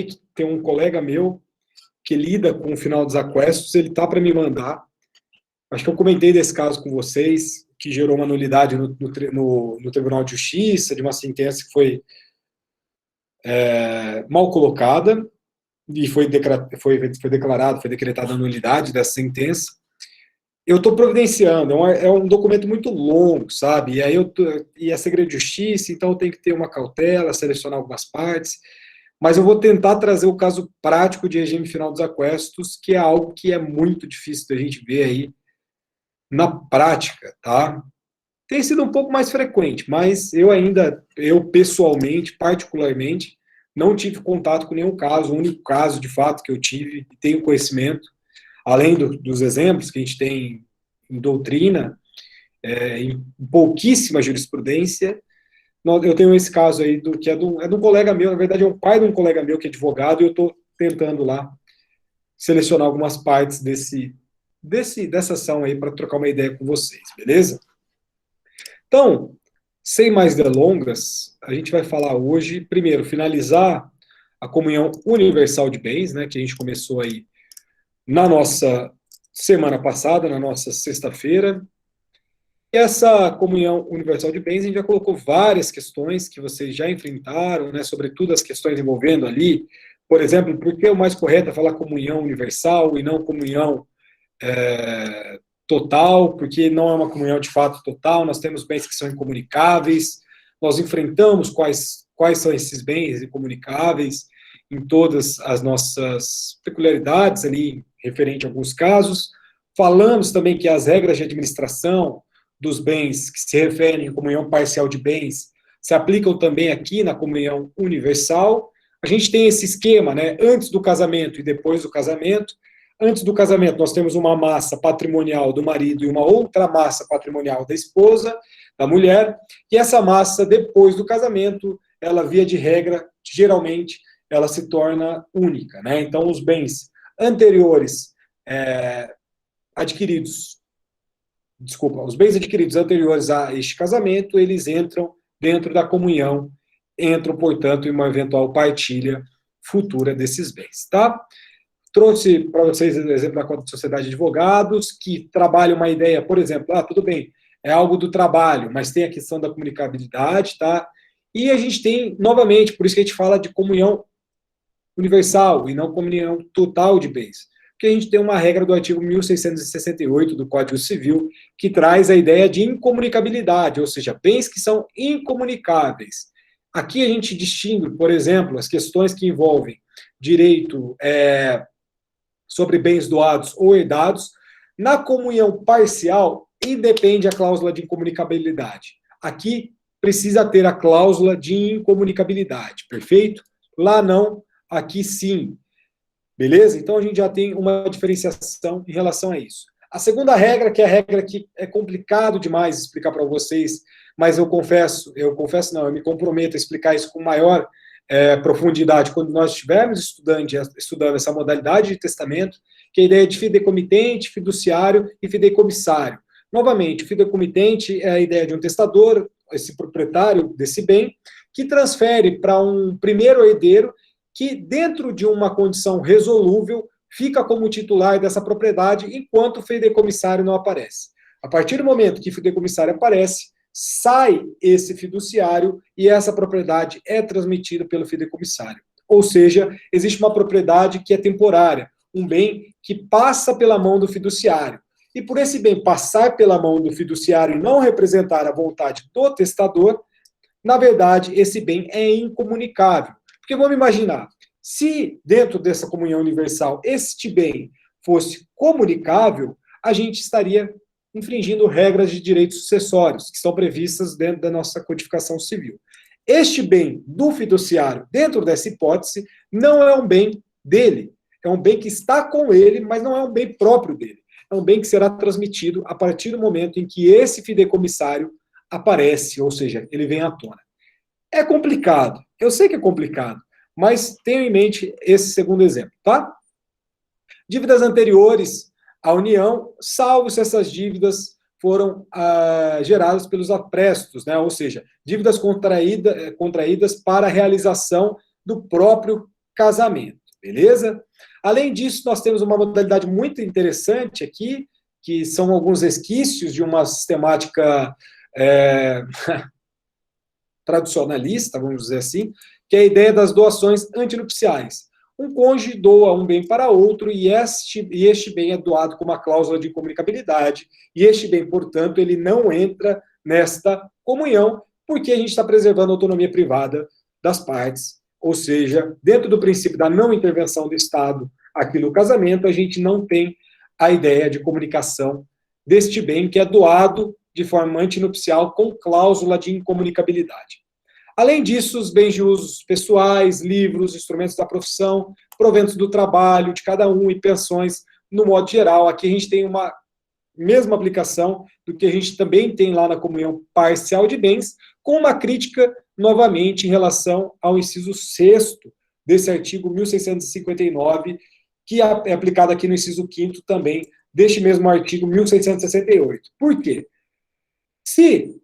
que tem um colega meu que lida com o final dos aquestos, ele tá para me mandar. Acho que eu comentei desse caso com vocês, que gerou uma nulidade no Tribunal de Justiça, de uma sentença que foi mal colocada, e foi decretada a nulidade dessa sentença. Eu estou providenciando, é um documento muito longo, sabe? E aí e é segredo de justiça, então eu tenho que ter uma cautela, selecionar algumas partes, mas eu vou tentar trazer o caso prático de regime final dos aquestos, que é algo que é muito difícil da gente ver aí na prática, tá? Tem sido um pouco mais frequente, mas eu pessoalmente, particularmente, não tive contato com nenhum caso. O único caso, de fato, que eu tive e tenho conhecimento, além dos exemplos que a gente tem em doutrina, em pouquíssima jurisprudência, eu tenho esse caso aí, que é de um colega meu, na verdade é um pai de um colega meu que é advogado, e eu estou tentando lá selecionar algumas partes dessa ação aí para trocar uma ideia com vocês, beleza? Então, sem mais delongas, a gente vai falar hoje, primeiro, finalizar a comunhão universal de bens, né, que a gente começou aí na nossa semana passada, na nossa sexta-feira. Essa comunhão universal de bens, a gente já colocou várias questões que vocês já enfrentaram, né, sobretudo as questões envolvendo ali, por exemplo, por que o mais correto é falar comunhão universal e não comunhão total, porque não é uma comunhão de fato total, nós temos bens que são incomunicáveis, nós enfrentamos quais são esses bens incomunicáveis em todas as nossas peculiaridades ali, referente a alguns casos. Falamos também que as regras de administração dos bens que se referem à comunhão parcial de bens se aplicam também aqui na comunhão universal. A gente tem esse esquema, né, antes do casamento e depois do casamento. Antes do casamento, nós temos uma massa patrimonial do marido e uma outra massa patrimonial da esposa, da mulher, e essa massa, depois do casamento, ela, via de regra, geralmente, ela se torna única, né? Então, os bens anteriores os bens adquiridos anteriores a este casamento, eles entram dentro da comunhão, entram, portanto, em uma eventual partilha futura desses bens, tá? Trouxe para vocês o exemplo da Conta de Sociedade de Advogados, que trabalha uma ideia, por exemplo, tudo bem, é algo do trabalho, mas tem a questão da comunicabilidade, tá? E a gente tem, novamente, por isso que a gente fala de comunhão universal e não comunhão total de bens. Porque a gente tem uma regra do artigo 1668 do Código Civil, que traz a ideia de incomunicabilidade, ou seja, bens que são incomunicáveis. Aqui a gente distingue, por exemplo, as questões que envolvem direito sobre bens doados ou herdados. Na comunhão parcial, independe a cláusula de incomunicabilidade. Aqui precisa ter a cláusula de incomunicabilidade, perfeito? Lá não, aqui sim. Beleza? Então a gente já tem uma diferenciação em relação a isso. A segunda regra, que é a regra que é complicado demais explicar para vocês, mas eu me comprometo a explicar isso com maior profundidade quando nós estivermos estudando essa modalidade de testamento, que é a ideia de fideicomitente, fiduciário e fideicomissário. Novamente, o fideicomitente é a ideia de um testador, esse proprietário desse bem, que transfere para um primeiro herdeiro que, dentro de uma condição resolúvel, fica como titular dessa propriedade enquanto o fideicomissário não aparece. A partir do momento que o fideicomissário aparece, sai esse fiduciário e essa propriedade é transmitida pelo fideicomissário. Ou seja, existe uma propriedade que é temporária, um bem que passa pela mão do fiduciário. E por esse bem passar pela mão do fiduciário e não representar a vontade do testador, na verdade, esse bem é incomunicável. Porque vamos imaginar, se dentro dessa comunhão universal este bem fosse comunicável, a gente estaria infringindo regras de direitos sucessórios, que estão previstas dentro da nossa codificação civil. Este bem do fiduciário, dentro dessa hipótese, não é um bem dele. É um bem que está com ele, mas não é um bem próprio dele. É um bem que será transmitido a partir do momento em que esse fideicomissário aparece, ou seja, ele vem à tona. É complicado, eu sei que é complicado, mas tenha em mente esse segundo exemplo, tá? Dívidas anteriores à União, salvo se essas dívidas foram geradas pelos aprestos, né? Ou seja, dívidas contraídas para a realização do próprio casamento, beleza? Além disso, nós temos uma modalidade muito interessante aqui, que são alguns resquícios de uma sistemática tradicionalista, vamos dizer assim, que é a ideia das doações antinupciais. Um cônjuge doa um bem para outro e este bem é doado com uma cláusula de incomunicabilidade, e este bem, portanto, ele não entra nesta comunhão, porque a gente está preservando a autonomia privada das partes, ou seja, dentro do princípio da não intervenção do Estado aqui no casamento, a gente não tem a ideia de comunicação deste bem que é doado de forma antinupcial com cláusula de incomunicabilidade. Além disso, os bens de usos pessoais, livros, instrumentos da profissão, proventos do trabalho de cada um e pensões, no modo geral. Aqui a gente tem uma mesma aplicação do que a gente também tem lá na comunhão parcial de bens, com uma crítica, novamente, em relação ao inciso 6º desse artigo 1659, que é aplicado aqui no inciso 5º também, deste mesmo artigo 1668. Por quê? Se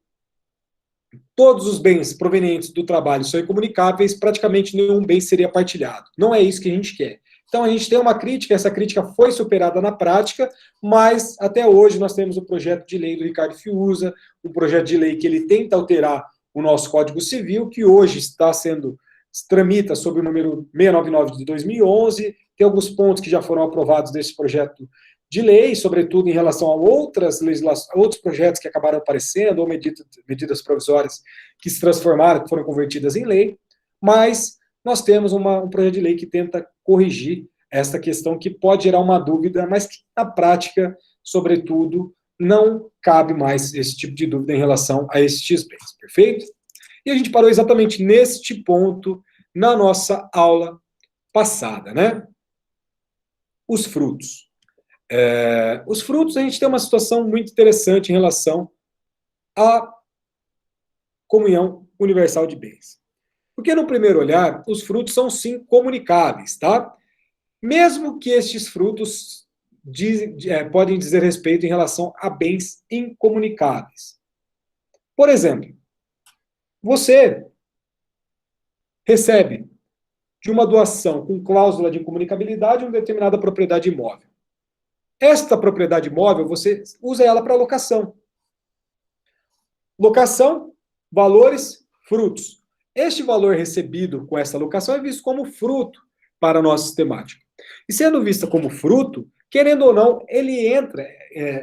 todos os bens provenientes do trabalho são incomunicáveis, praticamente nenhum bem seria partilhado. Não é isso que a gente quer. Então, a gente tem uma crítica, essa crítica foi superada na prática, mas até hoje nós temos o projeto de lei do Ricardo Fiuza, um projeto de lei que ele tenta alterar o nosso Código Civil, que hoje tramita sob o número 699 de 2011, tem alguns pontos que já foram aprovados desse projeto de lei, sobretudo em relação a outros projetos que acabaram aparecendo, ou medidas provisórias que se transformaram, que foram convertidas em lei, mas nós temos um projeto de lei que tenta corrigir esta questão que pode gerar uma dúvida, mas que na prática, sobretudo, não cabe mais esse tipo de dúvida em relação a estes bens, perfeito? E a gente parou exatamente neste ponto na nossa aula passada, né? Os frutos. Os frutos, a gente tem uma situação muito interessante em relação à comunhão universal de bens. Porque, no primeiro olhar, os frutos são, sim, comunicáveis, tá? Mesmo que estes frutos podem dizer respeito em relação a bens incomunicáveis. Por exemplo, você recebe de uma doação com cláusula de incomunicabilidade uma determinada propriedade imóvel. Esta propriedade imóvel, você usa ela para locação. Locação, valores, frutos. Este valor recebido com essa locação é visto como fruto para a nossa sistemática. E sendo vista como fruto, querendo ou não, ele entra,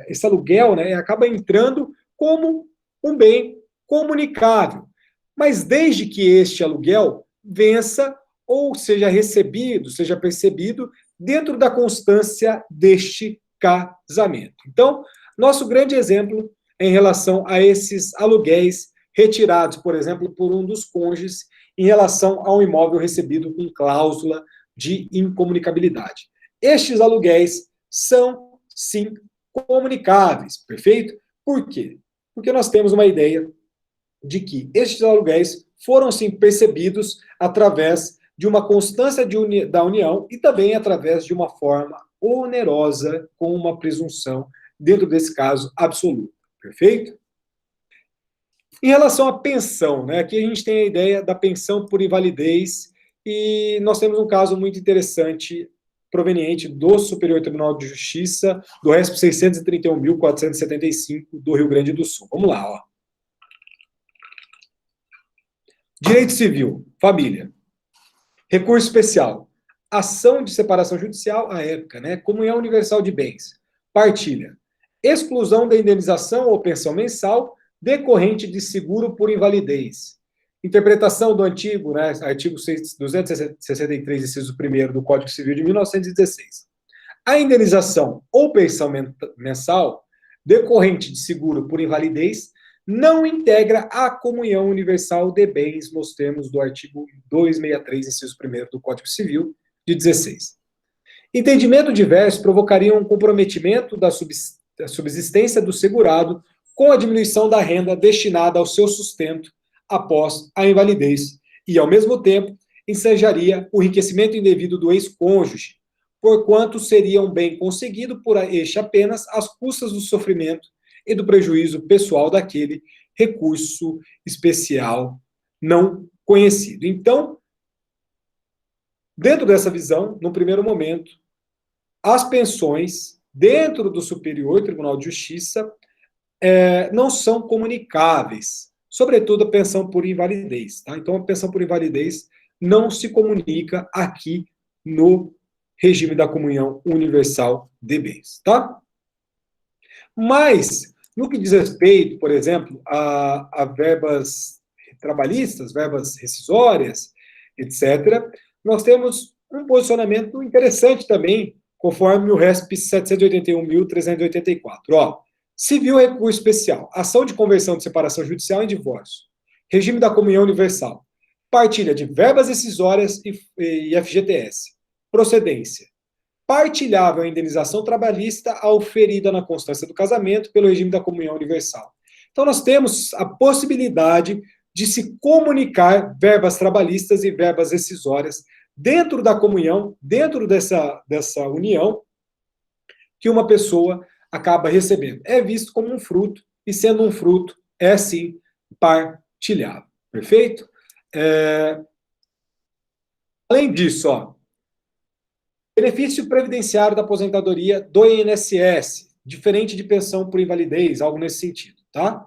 esse aluguel, né, acaba entrando como um bem comunicável. Mas desde que este aluguel vença ou seja recebido, seja percebido dentro da constância deste casamento. Então, nosso grande exemplo é em relação a esses aluguéis retirados, por exemplo, por um dos cônjuges em relação a um imóvel recebido com cláusula de incomunicabilidade. Estes aluguéis são, sim, comunicáveis, perfeito? Por quê? Porque nós temos uma ideia de que estes aluguéis foram, sim, percebidos através de uma constância da união e também através de uma forma onerosa com uma presunção, dentro desse caso, absoluta. Perfeito? Em relação à pensão, né, aqui a gente tem a ideia da pensão por invalidez e nós temos um caso muito interessante proveniente do Superior Tribunal de Justiça, do RESP 631.475 do Rio Grande do Sul. Vamos lá, ó. Direito civil, família. Recurso especial, ação de separação judicial à época, né? Comunhão universal de bens. Partilha, exclusão da indenização ou pensão mensal decorrente de seguro por invalidez. Interpretação do antigo, né, artigo 263, inciso 1º do Código Civil de 1916. A indenização ou pensão mensal decorrente de seguro por invalidez não integra a comunhão universal de bens nos termos do artigo 263, inciso 1º do Código Civil de 16. Entendimento diverso provocaria um comprometimento da subsistência do segurado com a diminuição da renda destinada ao seu sustento após a invalidez e, ao mesmo tempo, ensejaria o enriquecimento indevido do ex-cônjuge, porquanto seria um bem conseguido por este apenas às custas do sofrimento e do prejuízo pessoal daquele recurso especial não conhecido. Então, Dentro dessa visão, no primeiro momento, as pensões dentro do Superior Tribunal de Justiça não são comunicáveis, sobretudo a pensão por invalidez. Tá? Então, a pensão por invalidez não se comunica aqui no regime da comunhão universal de bens. Tá? Mas, no que diz respeito, por exemplo, a verbas trabalhistas, verbas rescisórias, etc., nós temos um posicionamento interessante também, conforme o RESP 781.384. Ó, civil recurso especial, ação de conversão de separação judicial em divórcio, regime da comunhão universal, partilha de verbas rescisórias e FGTS, procedência, partilhável a indenização trabalhista auferida na constância do casamento pelo regime da comunhão universal. Então, nós temos a possibilidade de se comunicar verbas trabalhistas e verbas rescisórias dentro da comunhão, dentro dessa união, que uma pessoa acaba recebendo. É visto como um fruto, e sendo um fruto, é sim partilhável. Perfeito? Além disso, ó, benefício previdenciário da aposentadoria do INSS, diferente de pensão por invalidez, algo nesse sentido, tá?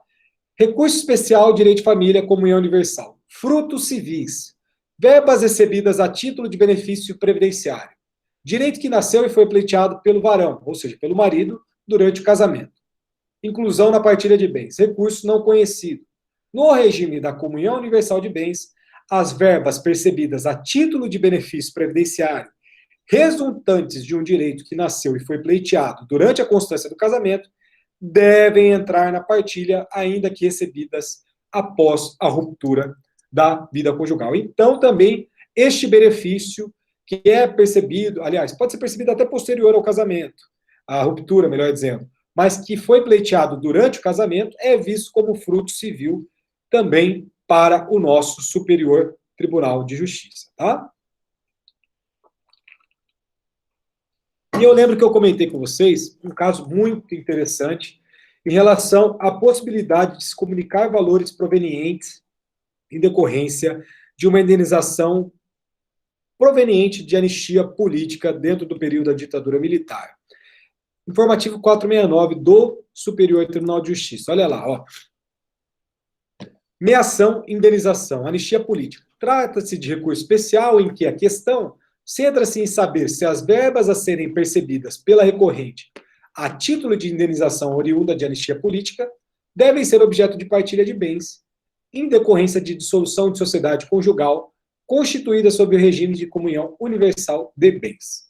Recurso especial, direito de família, comunhão universal. Frutos civis. Verbas recebidas a título de benefício previdenciário. Direito que nasceu e foi pleiteado pelo varão, ou seja, pelo marido, durante o casamento. Inclusão na partilha de bens. Recurso não conhecido. No regime da comunhão universal de bens, as verbas percebidas a título de benefício previdenciário resultantes de um direito que nasceu e foi pleiteado durante a constância do casamento devem entrar na partilha, ainda que recebidas após a ruptura da vida conjugal. Então, também, este benefício que é percebido, aliás, pode ser percebido até posterior ao casamento, à ruptura, melhor dizendo, mas que foi pleiteado durante o casamento, é visto como fruto civil também para o nosso Superior Tribunal de Justiça, tá? E eu lembro que eu comentei com vocês um caso muito interessante em relação à possibilidade de se comunicar valores provenientes em decorrência de uma indenização proveniente de anistia política dentro do período da ditadura militar. Informativo 469 do Superior Tribunal de Justiça. Olha lá, ó. Meação, indenização, anistia política. Trata-se de recurso especial em que a questão centra-se em saber se as verbas a serem percebidas pela recorrente a título de indenização oriunda de anistia política devem ser objeto de partilha de bens, em decorrência de dissolução de sociedade conjugal constituída sob o regime de comunhão universal de bens.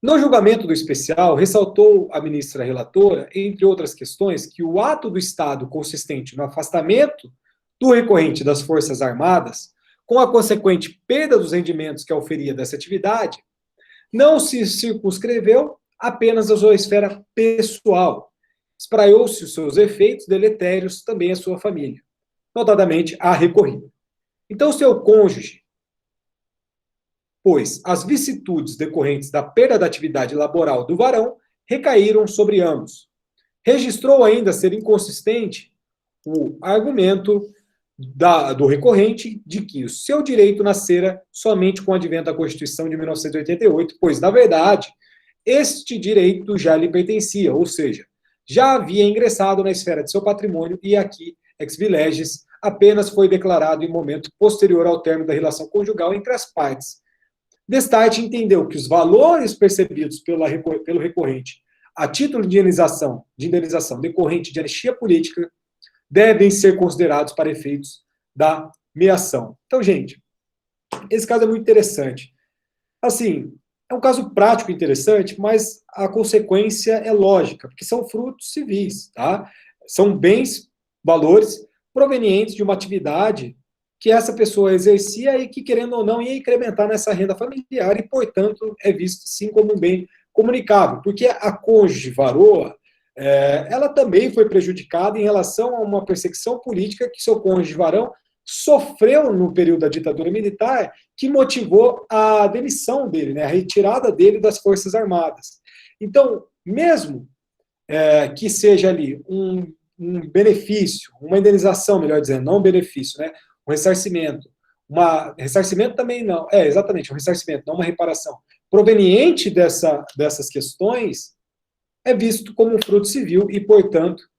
No julgamento do especial, ressaltou a ministra relatora, entre outras questões, que o ato do Estado consistente no afastamento do recorrente das Forças Armadas, com a consequente perda dos rendimentos que auferia dessa atividade, não se circunscreveu apenas à sua esfera pessoal. Espraiou-se os seus efeitos deletérios também à sua família, notadamente à recorrida. Então, seu cônjuge, pois as vicissitudes decorrentes da perda da atividade laboral do varão recaíram sobre ambos. Registrou ainda ser inconsistente o argumento do recorrente de que o seu direito nascera somente com o advento da Constituição de 1988, pois, na verdade, este direito já lhe pertencia, ou seja, já havia ingressado na esfera de seu patrimônio e aqui, ex vileges, apenas foi declarado em momento posterior ao término da relação conjugal entre as partes. Destarte entendeu que os valores percebidos pelo recorrente a título de indenização decorrente de anistia política devem ser considerados para efeitos da meação. Então, gente, esse caso é muito interessante. Assim, é um caso prático interessante, mas a consequência é lógica, porque são frutos civis, tá? São bens, valores provenientes de uma atividade que essa pessoa exercia e que, querendo ou não, ia incrementar nessa renda familiar e, portanto, é visto sim como um bem comunicável, porque a cônjuge varoa, ela também foi prejudicada em relação a uma perseguição política que seu cônjuge varão sofreu no período da ditadura militar, que motivou a demissão dele, né, a retirada dele das Forças Armadas. Então, mesmo que seja ali um benefício, uma indenização, melhor dizendo, não um benefício, né, um ressarcimento, Ressarcimento também não. Exatamente, um ressarcimento, não uma reparação. Proveniente dessas questões é visto como um fruto civil e, portanto,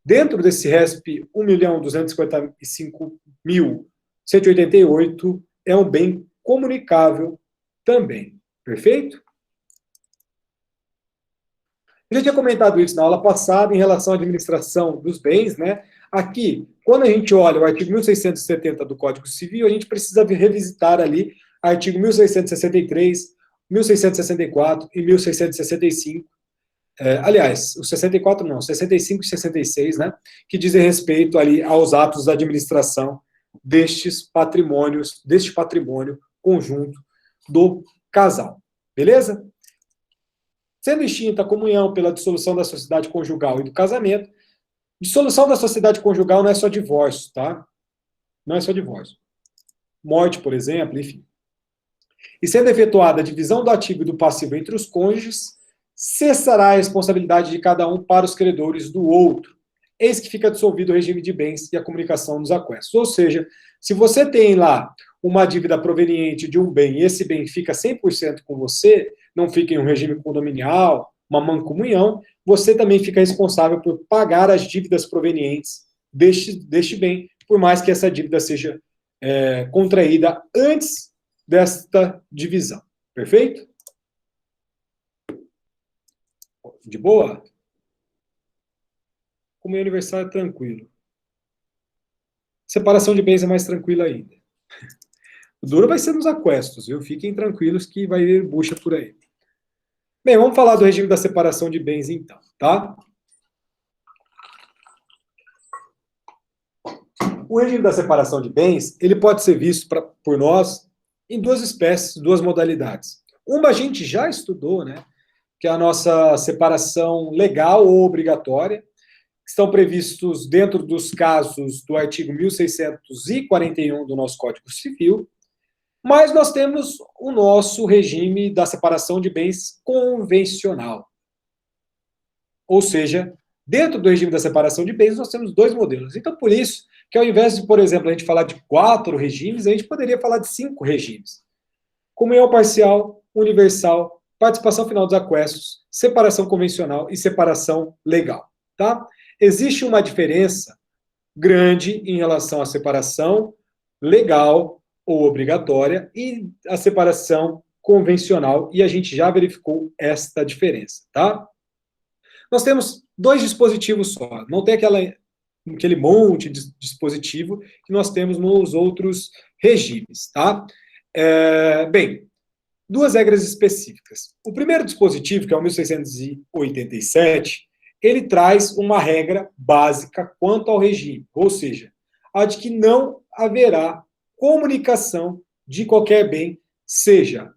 dentro desse RESP 1.255.188 é um bem comunicável também. Perfeito? Eu já tinha comentado isso na aula passada em relação à administração dos bens, né? Aqui, quando a gente olha o artigo 1670 do Código Civil, a gente precisa revisitar ali artigo 1663, 1664 e 1665. Aliás, os 64 não, 65 e 66, né? Que dizem respeito ali aos atos da administração deste patrimônio conjunto do casal. Beleza? Sendo extinta a comunhão pela dissolução da sociedade conjugal e do casamento, dissolução da sociedade conjugal não é só divórcio, tá? Não é só divórcio. Morte, por exemplo, enfim. E sendo efetuada a divisão do ativo e do passivo entre os cônjuges, cessará a responsabilidade de cada um para os credores do outro. Eis que fica dissolvido o regime de bens e a comunicação dos aquestos. Ou seja, se você tem lá uma dívida proveniente de um bem e esse bem fica 100% com você, não fica em um regime condominial, uma mancomunhão, você também fica responsável por pagar as dívidas provenientes deste bem, por mais que essa dívida seja contraída antes desta divisão. Perfeito? De boa? Como é aniversário, é tranquilo. Separação de bens é mais tranquila ainda. O duro vai ser nos aquestos, viu? Fiquem tranquilos que vai vir bucha por aí. Bem, vamos falar do regime da separação de bens então, tá? O regime da separação de bens, ele pode ser visto por nós em duas espécies, duas modalidades. Uma a gente já estudou, né? Que é a nossa separação legal ou obrigatória, que estão previstos dentro dos casos do artigo 1641 do nosso Código Civil, mas nós temos o nosso regime da separação de bens convencional. Ou seja, dentro do regime da separação de bens, nós temos dois modelos. Então, por isso, que ao invés de, por exemplo, a gente falar de 4 regimes, a gente poderia falar de 5 regimes. Comunhão parcial, universal, participação final dos aquestos, separação convencional e separação legal. Tá? Existe uma diferença grande em relação à separação legal ou obrigatória e a separação convencional, e a gente já verificou esta diferença, tá? Nós temos 2 dispositivos só, não tem aquele monte de dispositivo que nós temos nos outros regimes, tá? Bem, 2 regras específicas. O primeiro dispositivo, que é o 1687, ele traz uma regra básica quanto ao regime, ou seja, a de que não haverá comunicação de qualquer bem, seja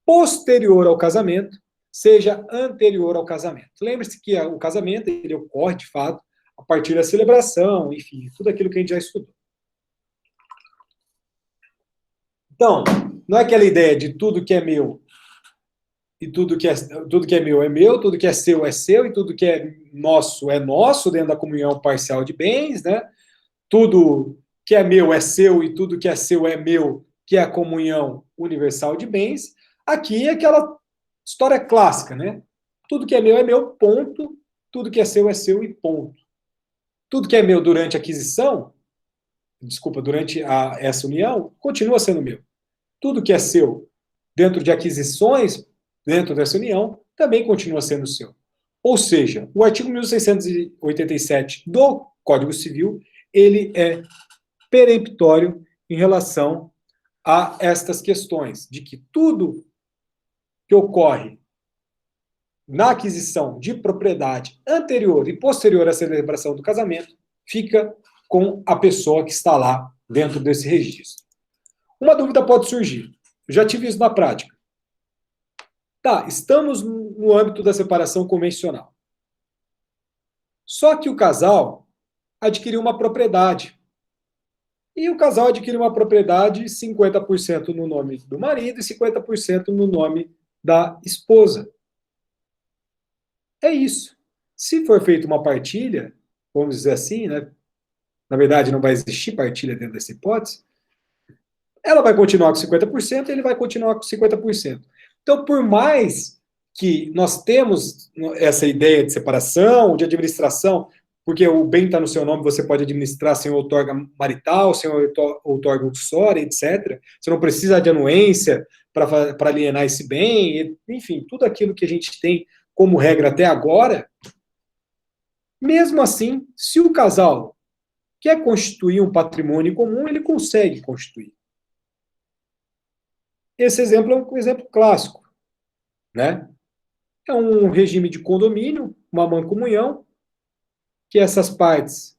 posterior ao casamento, seja anterior ao casamento. Lembre-se que o casamento ele ocorre, de fato, a partir da celebração, enfim, tudo aquilo que a gente já estudou. Então, não é aquela ideia de tudo que é meu e tudo que é meu, tudo que é seu, e tudo que é nosso dentro da comunhão parcial de bens, né? Tudo que é meu é seu e tudo que é seu é meu, que é a comunhão universal de bens. Aqui é aquela história clássica, né? Tudo que é meu, ponto. Tudo que é seu e ponto. Tudo que é meu durante a aquisição, durante essa união, continua sendo meu. Tudo que é seu dentro de aquisições, dentro dessa união, também continua sendo seu. Ou seja, o artigo 1687 do Código Civil, ele é peremptório em relação a estas questões, de que tudo que ocorre na aquisição de propriedade anterior e posterior à celebração do casamento fica com a pessoa que está lá dentro desse registro. Uma dúvida pode surgir. Eu já tive isso na prática. Tá, estamos no âmbito da separação convencional. Só que o casal adquiriu uma propriedade. E o casal adquire uma propriedade 50% no nome do marido e 50% no nome da esposa. É isso. Se for feita uma partilha, vamos dizer assim, né? Na verdade, não vai existir partilha dentro dessa hipótese. ela vai continuar com 50% e ele vai continuar com 50%. Então, por mais que nós temos essa ideia de separação, de administração, porque o bem está no seu nome, você pode administrar sem outorga marital, sem outorga uxória, etc. Você não precisa de anuência para alienar esse bem, enfim, tudo aquilo que a gente tem como regra até agora. Mesmo assim, se o casal quer constituir um patrimônio comum, ele consegue constituir. Esse exemplo é um exemplo clássico, né? É um regime de condomínio, uma mancomunhão, que essas partes,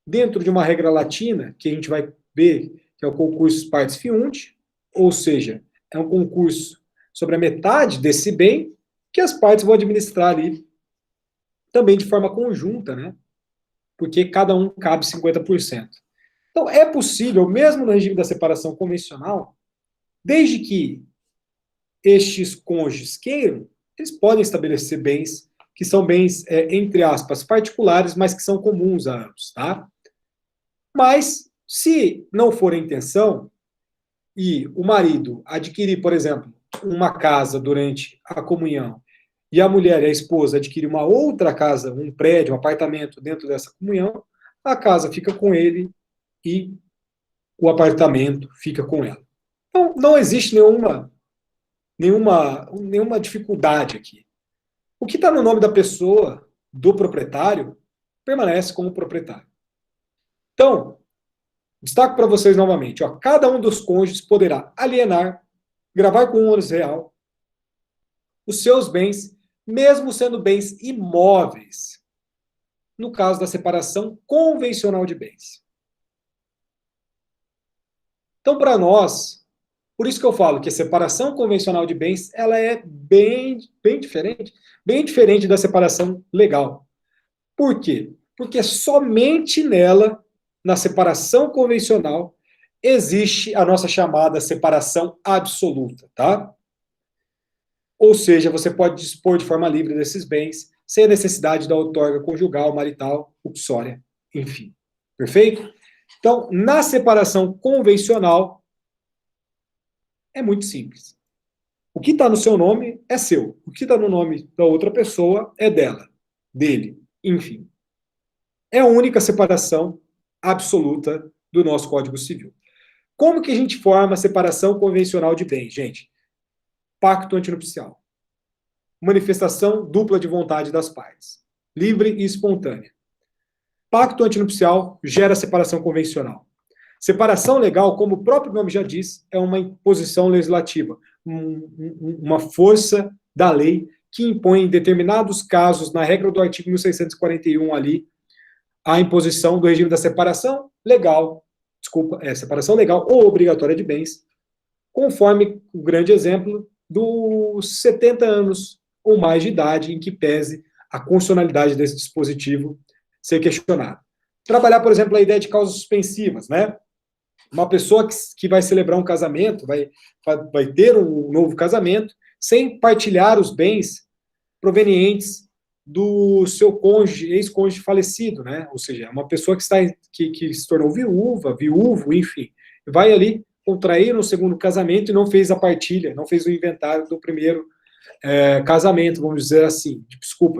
dentro de uma regra latina, que a gente vai ver, que é o concurso partes fiunt, ou seja, é um concurso sobre a metade desse bem, que as partes vão administrar ali, também de forma conjunta, né? Porque cada um cabe 50%. Então, é possível, mesmo no regime da separação convencional, desde que estes cônjuges queiram, eles podem estabelecer bens que são bens, entre aspas, particulares, mas que são comuns a ambos, tá? Mas, se não for a intenção, e o marido adquirir, por exemplo, uma casa durante a comunhão, e a mulher e a esposa adquirir uma outra casa, um prédio, um apartamento dentro dessa comunhão, a casa fica com ele e o apartamento fica com ela. Então, não existe nenhuma dificuldade aqui. O que está no nome da pessoa, do proprietário, permanece como proprietário. Então, destaco para vocês novamente, ó, cada um dos cônjuges poderá alienar, gravar com ônus real, os seus bens, mesmo sendo bens imóveis, no caso da separação convencional de bens. Então, para nós, por isso que eu falo que a separação convencional de bens, ela é bem diferente da separação legal. Por quê? Porque somente nela, na separação convencional, existe a nossa chamada separação absoluta, tá? Ou seja, você pode dispor de forma livre desses bens, sem a necessidade da outorga conjugal, marital, uxória, enfim. Perfeito? Então, na separação convencional, é muito simples. O que está no seu nome é seu. O que está no nome da outra pessoa é dela, dele, enfim. É a única separação absoluta do nosso Código Civil. Como que a gente forma a separação convencional de bens, gente? Pacto antinupcial. Manifestação dupla de vontade das partes. Livre e espontânea. Pacto antinupcial gera separação convencional. Separação legal, como o próprio nome já diz, é uma imposição legislativa, uma força da lei que impõe em determinados casos, na regra do artigo 1641 ali, a imposição do regime da separação legal, separação legal ou obrigatória de bens, conforme o grande exemplo dos 70 anos ou mais de idade em que pese a constitucionalidade desse dispositivo ser questionado. Trabalhar, por exemplo, a ideia de causas suspensivas, né? Uma pessoa que vai celebrar um casamento, vai ter um novo casamento, sem partilhar os bens provenientes do seu cônjuge, ex-cônjuge falecido, né? Ou seja, uma pessoa que se tornou viúvo, enfim, vai ali contrair um segundo casamento e não fez a partilha, não fez o inventário do primeiro casamento, vamos dizer assim,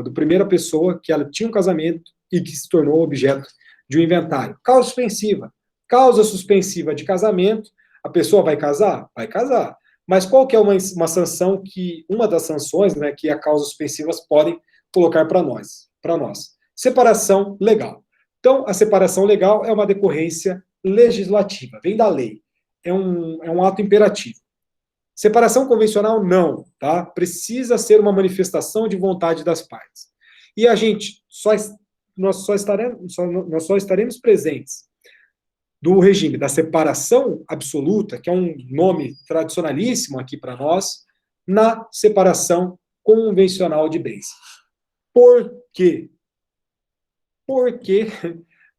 da primeira pessoa que ela tinha um casamento e que se tornou objeto de um inventário. Causa suspensiva. Causa suspensiva de casamento, a pessoa vai casar? Vai casar. Mas qual que é uma sanção uma das sanções, né, que as causas suspensivas podem colocar para nós? Separação legal. Então, a separação legal é uma decorrência legislativa, vem da lei. É um ato imperativo. Separação convencional, não, tá? Precisa ser uma manifestação de vontade das partes. E nós só estaremos presentes do regime da separação absoluta, que é um nome tradicionalíssimo aqui para nós, na separação convencional de bens. Por quê? Porque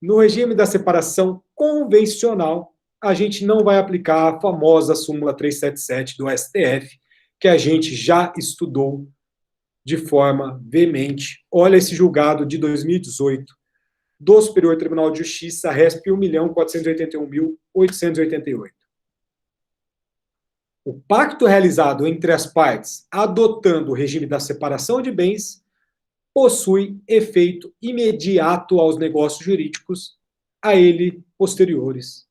no regime da separação convencional, a gente não vai aplicar a famosa súmula 377 do STF, que a gente já estudou de forma veemente. Olha esse julgado de 2018 do Superior Tribunal de Justiça, RESP 1.481.888. O pacto realizado entre as partes, adotando o regime da separação de bens, possui efeito imediato aos negócios jurídicos a ele posteriores,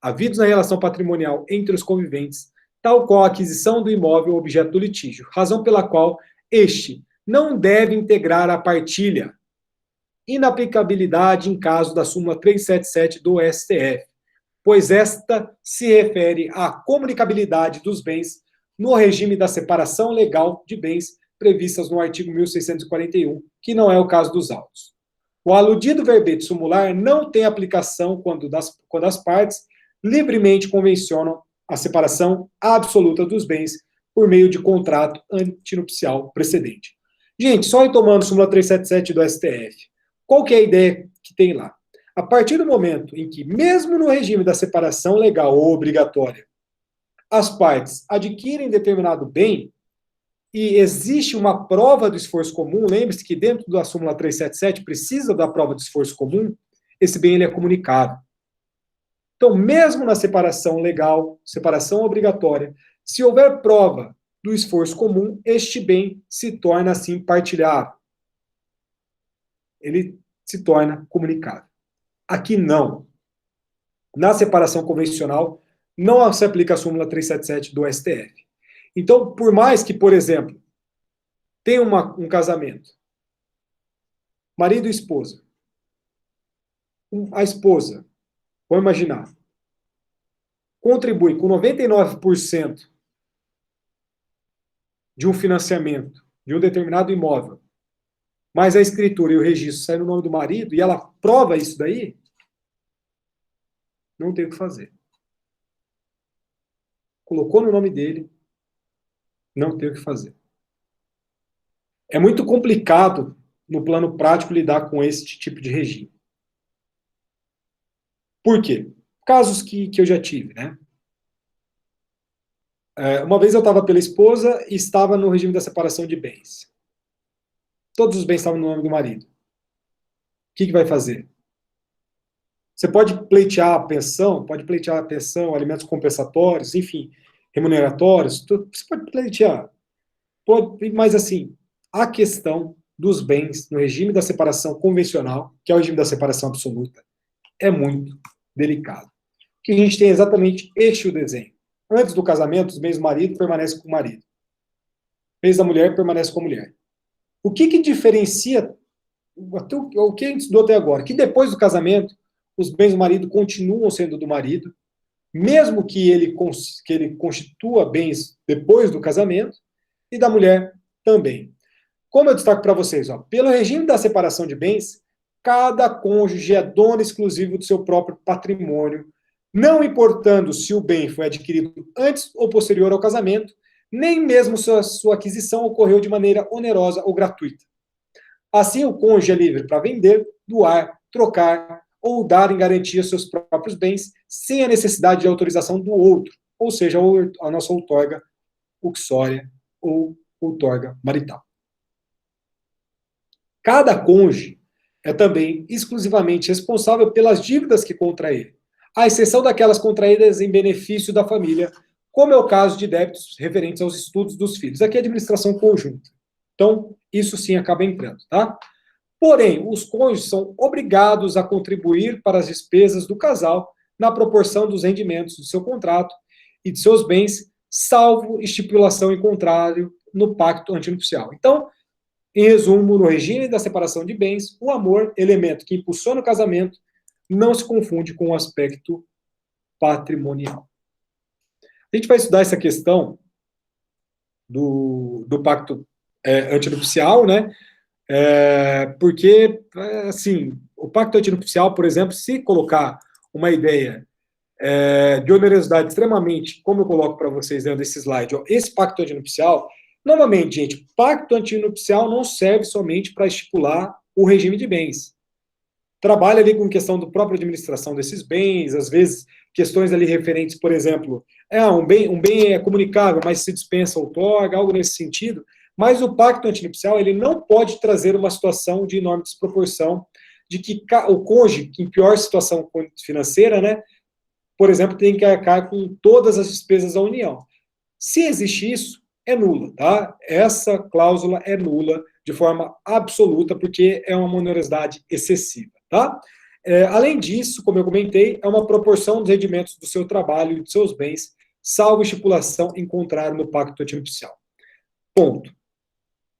havidos na relação patrimonial entre os conviventes, tal qual a aquisição do imóvel objeto do litígio, razão pela qual este não deve integrar a partilha. Inaplicabilidade em caso da súmula 377 do STF, pois esta se refere à comunicabilidade dos bens no regime da separação legal de bens previstas no artigo 1641, que não é o caso dos autos. O aludido verbete sumular não tem aplicação quando as partes livremente convencionam a separação absoluta dos bens por meio de contrato antinupcial precedente. Gente, só retomando súmula 377 do STF, qual que é a ideia que tem lá? A partir do momento em que, mesmo no regime da separação legal ou obrigatória, as partes adquirem determinado bem e existe uma prova do esforço comum, lembre-se que dentro da súmula 377 precisa da prova do esforço comum, esse bem ele é comunicado. Então, mesmo na separação legal, separação obrigatória, se houver prova do esforço comum, este bem se torna, assim, partilhável. Ele se torna comunicável. Aqui não. Na separação convencional, não se aplica a súmula 377 do STF. Então, por mais que, por exemplo, tenha um casamento, marido e esposa, a esposa, vamos imaginar, contribui com 99% de um financiamento de um determinado imóvel, mas a escritura e o registro saem no nome do marido e ela prova isso daí, não tem o que fazer. Colocou no nome dele, não tem o que fazer. É muito complicado, no plano prático, lidar com esse tipo de regime. Por quê? Casos que eu já tive, né? Uma vez eu estava pela esposa e estava no regime da separação de bens. Todos os bens estavam no nome do marido. O que vai fazer? Você pode pleitear a pensão, alimentos compensatórios, enfim, remuneratórios, você pode pleitear. Mas assim, a questão dos bens no regime da separação convencional, que é o regime da separação absoluta, é muito delicado. O que a gente tem é exatamente este o desenho. Antes do casamento, os bens do marido permanecem com o marido. Os bens da mulher permanecem com a mulher. O que diferencia o que a gente estudou até agora? Que depois do casamento, os bens do marido continuam sendo do marido, mesmo que ele constitua bens depois do casamento, e da mulher também. Como eu destaco para vocês, pelo regime da separação de bens, cada cônjuge é dono exclusivo do seu próprio patrimônio, não importando se o bem foi adquirido antes ou posterior ao casamento, nem mesmo se a sua aquisição ocorreu de maneira onerosa ou gratuita. Assim, o cônjuge é livre para vender, doar, trocar ou dar em garantia seus próprios bens, sem a necessidade de autorização do outro, ou seja, a nossa outorga uxória ou outorga marital. Cada cônjuge é também exclusivamente responsável pelas dívidas que contrair, à exceção daquelas contraídas em benefício da família, como é o caso de débitos referentes aos estudos dos filhos. Aqui é administração conjunta. Então, isso sim acaba entrando, tá? Porém, os cônjuges são obrigados a contribuir para as despesas do casal na proporção dos rendimentos do seu contrato e de seus bens, salvo estipulação em contrário no pacto antinupcial. Então, em resumo, no regime da separação de bens, o amor, elemento que impulsiona o casamento, não se confunde com o aspecto patrimonial. A gente vai estudar essa questão do pacto antinupcial, né? Porque, assim, o pacto antinupcial, por exemplo, se colocar uma ideia de onerosidade extremamente, como eu coloco para vocês dentro desse slide, esse pacto antinupcial, novamente, gente, pacto antinupcial não serve somente para estipular o regime de bens. Trabalha ali com questão da própria administração desses bens, às vezes questões ali referentes, por exemplo, um bem é comunicável, mas se dispensa outorga, algo nesse sentido. Mas o pacto antinupcial, ele não pode trazer uma situação de enorme desproporção, de que o cônjuge, em pior situação financeira, né, por exemplo, tem que arcar com todas as despesas da união. Se existe isso, é nula, tá? Essa cláusula é nula de forma absoluta, porque é uma onerosidade excessiva, tá? Além disso, como eu comentei, é uma proporção dos rendimentos do seu trabalho e dos seus bens, salvo estipulação em contrário no pacto antinupcial. Ponto.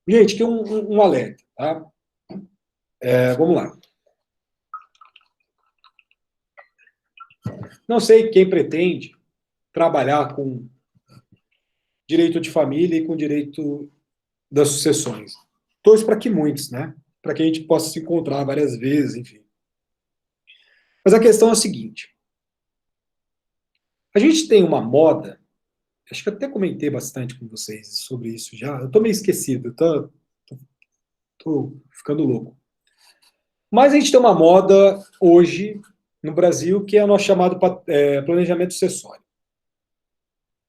Gente, aqui um alerta, tá? Vamos lá. Não sei quem pretende trabalhar com direito de família e com direito das sucessões. Torço para que muitos, né? Para que a gente possa se encontrar várias vezes, enfim. Mas a questão é a seguinte: a gente tem uma moda, acho que eu até comentei bastante com vocês sobre isso já. Eu tô meio esquecido, tô ficando louco. Mas a gente tem uma moda hoje no Brasil que é o nosso chamado planejamento sucessório.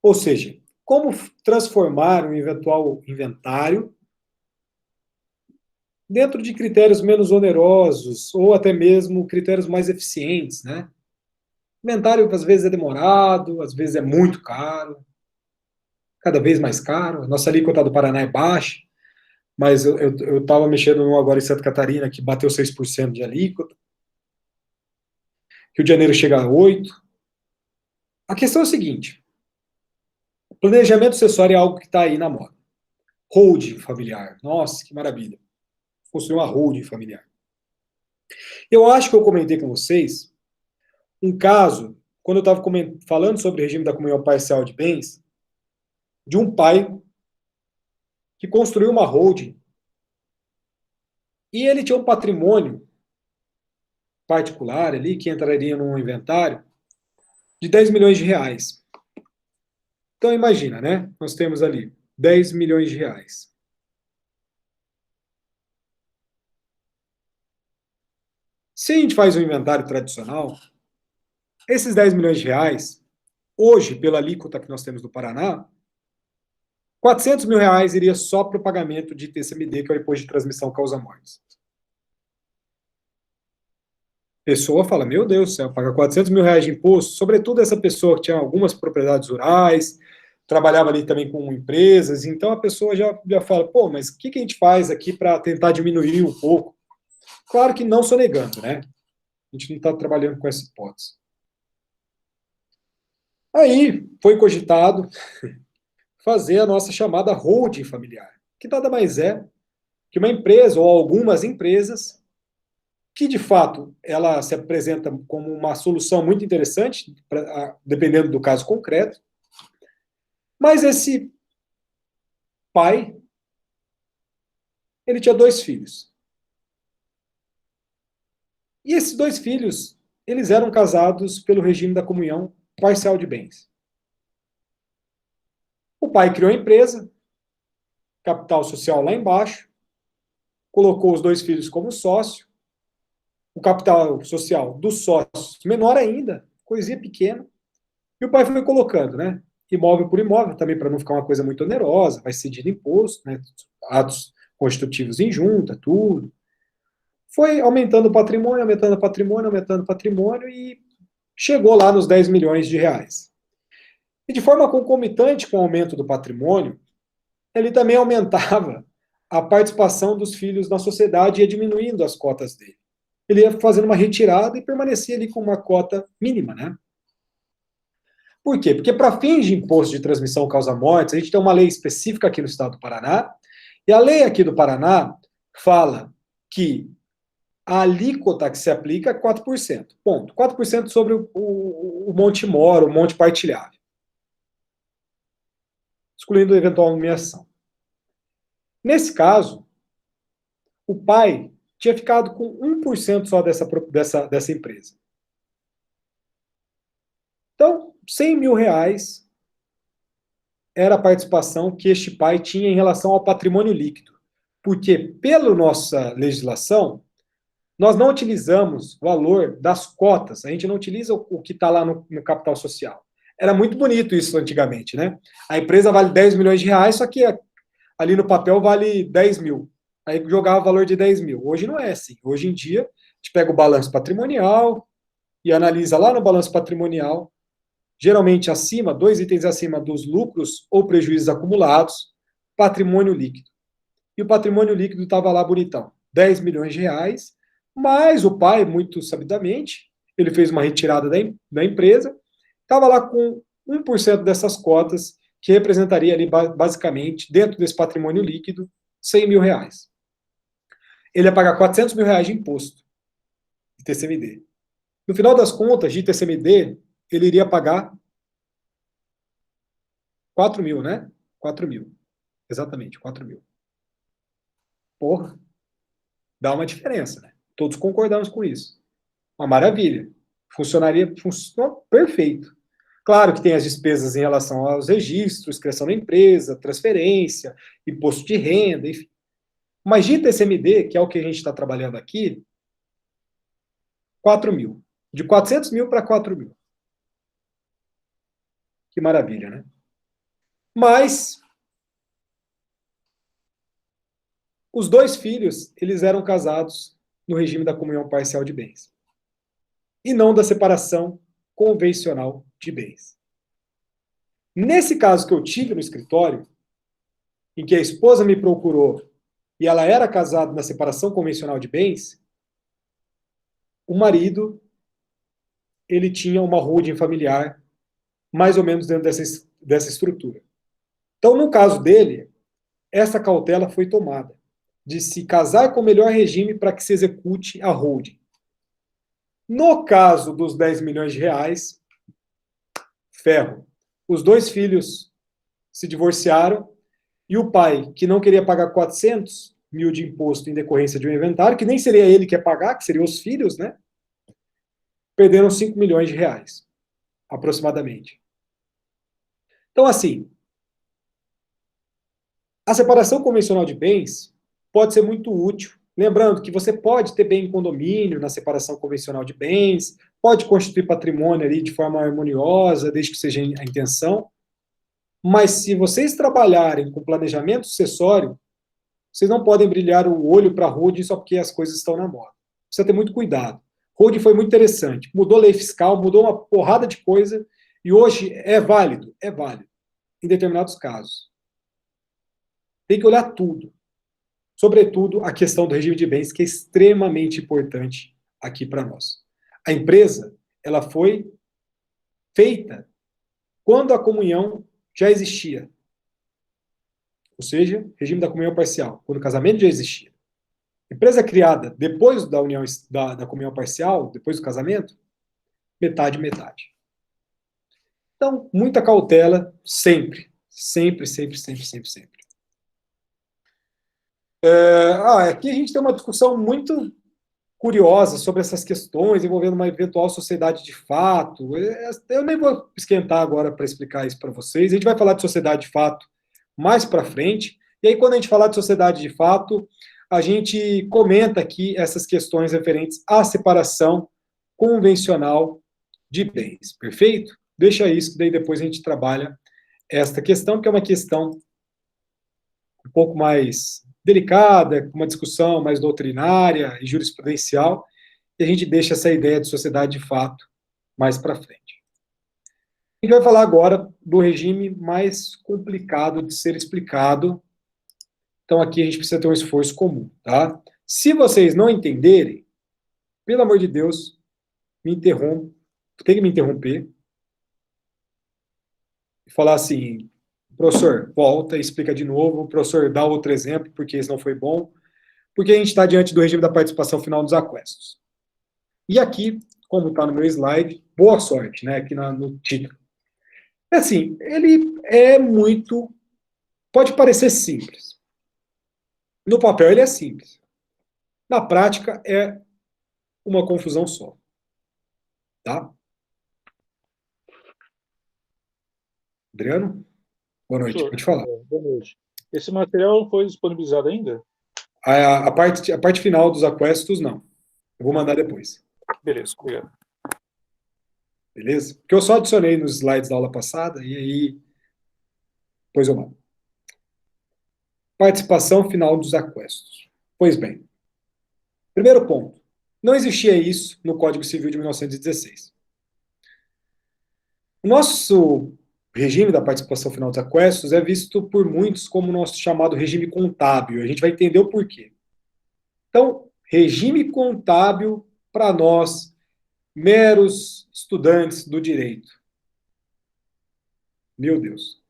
Ou seja, como transformar um eventual inventário dentro de critérios menos onerosos ou até mesmo critérios mais eficientes, né? Inventário às vezes é demorado, às vezes é muito caro, cada vez mais caro. A nossa alíquota do Paraná é baixa, mas eu estava mexendo num agora em Santa Catarina que bateu 6% de alíquota. Rio de Janeiro chega a 8%. A questão é a seguinte: planejamento sucessório é algo que está aí na moda. Holding familiar. Nossa, que maravilha. Construir uma holding familiar. Eu acho que eu comentei com vocês um caso, quando eu estava falando sobre o regime da comunhão parcial de bens, de um pai que construiu uma holding e ele tinha um patrimônio particular ali, que entraria num inventário, de 10 milhões de reais. Então imagina, né? Nós temos ali 10 milhões de reais. Se a gente faz um inventário tradicional, esses 10 milhões de reais, hoje, pela alíquota que nós temos no Paraná, 400 mil reais iria só para o pagamento de TCMD, que é o imposto de transmissão causa-mortes. A pessoa fala, meu Deus do céu, paga 400 mil reais de imposto, sobretudo essa pessoa que tinha algumas propriedades rurais, trabalhava ali também com empresas, então a pessoa já fala, pô, mas o que a gente faz aqui para tentar diminuir um pouco? Claro que não sonegando, né? A gente não está trabalhando com essa hipótese. Aí foi cogitado fazer a nossa chamada holding familiar, que nada mais é que uma empresa ou algumas empresas que, de fato, ela se apresenta como uma solução muito interessante, dependendo do caso concreto, mas esse pai, ele tinha 2 filhos. E esses 2 filhos, eles eram casados pelo regime da comunhão parcial de bens. O pai criou a empresa, capital social lá embaixo, colocou os 2 filhos como sócio, o capital social dos sócios menor ainda, coisinha pequena, e o pai foi colocando, né? Imóvel por imóvel, também para não ficar uma coisa muito onerosa, vai cedido imposto, né? Atos constitutivos em junta, tudo. Foi aumentando o patrimônio, aumentando o patrimônio, aumentando o patrimônio e chegou lá nos 10 milhões de reais. E de forma concomitante com o aumento do patrimônio, ele também aumentava a participação dos filhos na sociedade e ia diminuindo as cotas dele. Ele ia fazendo uma retirada e permanecia ali com uma cota mínima, né? Por quê? Porque para fins de imposto de transmissão causa-mortes, a gente tem uma lei específica aqui no estado do Paraná, e a lei aqui do Paraná fala que a alíquota que se aplica é 4%. Ponto. 4% sobre o monte mora, o monte partilhável. Excluindo a eventual nomeação. Nesse caso, o pai tinha ficado com 1% só dessa empresa. Então, 100 mil reais era a participação que este pai tinha em relação ao patrimônio líquido. Porque, pela nossa legislação, nós não utilizamos o valor das cotas, a gente não utiliza o que está lá no capital social. Era muito bonito isso antigamente, né? A empresa vale 10 milhões de reais, só que ali no papel vale 10 mil. Aí jogava o valor de 10 mil. Hoje não é assim. Hoje em dia, a gente pega o balanço patrimonial e analisa lá no balanço patrimonial geralmente acima, 2 itens acima dos lucros ou prejuízos acumulados, patrimônio líquido. E o patrimônio líquido estava lá bonitão, 10 milhões de reais, mas o pai, muito sabidamente, ele fez uma retirada da empresa, estava lá com 1% dessas cotas, que representaria ali, basicamente, dentro desse patrimônio líquido, 100 mil reais. Ele ia pagar 400 mil reais de imposto de TCMD. No final das contas, de TCMD, ele iria pagar 4 mil, né? 4 mil. Exatamente, 4 mil. Porra, dá uma diferença, né? Todos concordamos com isso. Uma maravilha. Funcionou perfeito. Claro que tem as despesas em relação aos registros, criação da empresa, transferência, imposto de renda, enfim. Mas de TCMD, que é o que a gente está trabalhando aqui, 4 mil. De 400 mil para 4 mil. Que maravilha, né? Mas os 2 filhos, eles eram casados no regime da comunhão parcial de bens. E não da separação convencional de bens. Nesse caso que eu tive no escritório, em que a esposa me procurou e ela era casada na separação convencional de bens, o marido, ele tinha uma holding familiar mais ou menos dentro dessa estrutura. Então, no caso dele, essa cautela foi tomada, de se casar com o melhor regime para que se execute a holding. No caso dos 10 milhões de reais, ferro. Os 2 filhos se divorciaram e o pai, que não queria pagar 400 mil de imposto em decorrência de um inventário, que nem seria ele que ia pagar, que seriam os filhos, né? Perderam 5 milhões de reais, aproximadamente. Então, assim, a separação convencional de bens pode ser muito útil. Lembrando que você pode ter bem em condomínio na separação convencional de bens, pode constituir patrimônio ali de forma harmoniosa, desde que seja a intenção. Mas se vocês trabalharem com planejamento sucessório, vocês não podem brilhar o olho para a holding só porque as coisas estão na moda. Precisa ter muito cuidado. Holding foi muito interessante. Mudou lei fiscal, mudou uma porrada de coisa, e hoje é válido em determinados casos. Tem que olhar tudo. Sobretudo a questão do regime de bens, que é extremamente importante aqui para nós. A empresa, ela foi feita quando a comunhão já existia. Ou seja, regime da comunhão parcial, quando o casamento já existia. Empresa criada depois da união da comunhão parcial, depois do casamento, metade, metade. Então, muita cautela, sempre. Sempre, sempre, sempre, sempre, sempre. Aqui a gente tem uma discussão muito curiosa sobre essas questões envolvendo uma eventual sociedade de fato. Eu nem vou esquentar agora para explicar isso para vocês. A gente vai falar de sociedade de fato mais para frente. E aí, quando a gente falar de sociedade de fato, a gente comenta aqui essas questões referentes à separação convencional de bens. Perfeito? Deixa isso, que daí depois a gente trabalha esta questão, que é uma questão um pouco mais delicada, uma discussão mais doutrinária e jurisprudencial, e a gente deixa essa ideia de sociedade de fato mais para frente. A gente vai falar agora do regime mais complicado de ser explicado. Então aqui a gente precisa ter um esforço comum, tá? Se vocês não entenderem, pelo amor de Deus, me interrompam, tem que me interromper e falar assim: professor, volta e explica de novo, professor, dá outro exemplo, porque esse não foi bom, porque a gente está diante do regime da participação final dos aquestos. E aqui, como está no meu slide, boa sorte, né, aqui no título. Assim, ele é muito, pode parecer simples. No papel ele é simples. Na prática é uma confusão só. Tá? Adriano? Boa noite, Professor, pode falar. boa noite. Esse material não foi disponibilizado ainda? A parte final dos aquestos, não. Eu vou mandar depois. Beleza, obrigado. Beleza? Porque eu só adicionei nos slides da aula passada, e aí depois eu mando. Participação final dos aquestos. Pois bem, primeiro ponto. Não existia isso no Código Civil de 1916. O nosso regime da participação final dos aquestos é visto por muitos como o nosso chamado regime contábil. A gente vai entender o porquê. Então, regime contábil para nós, meros estudantes do direito. Meu Deus.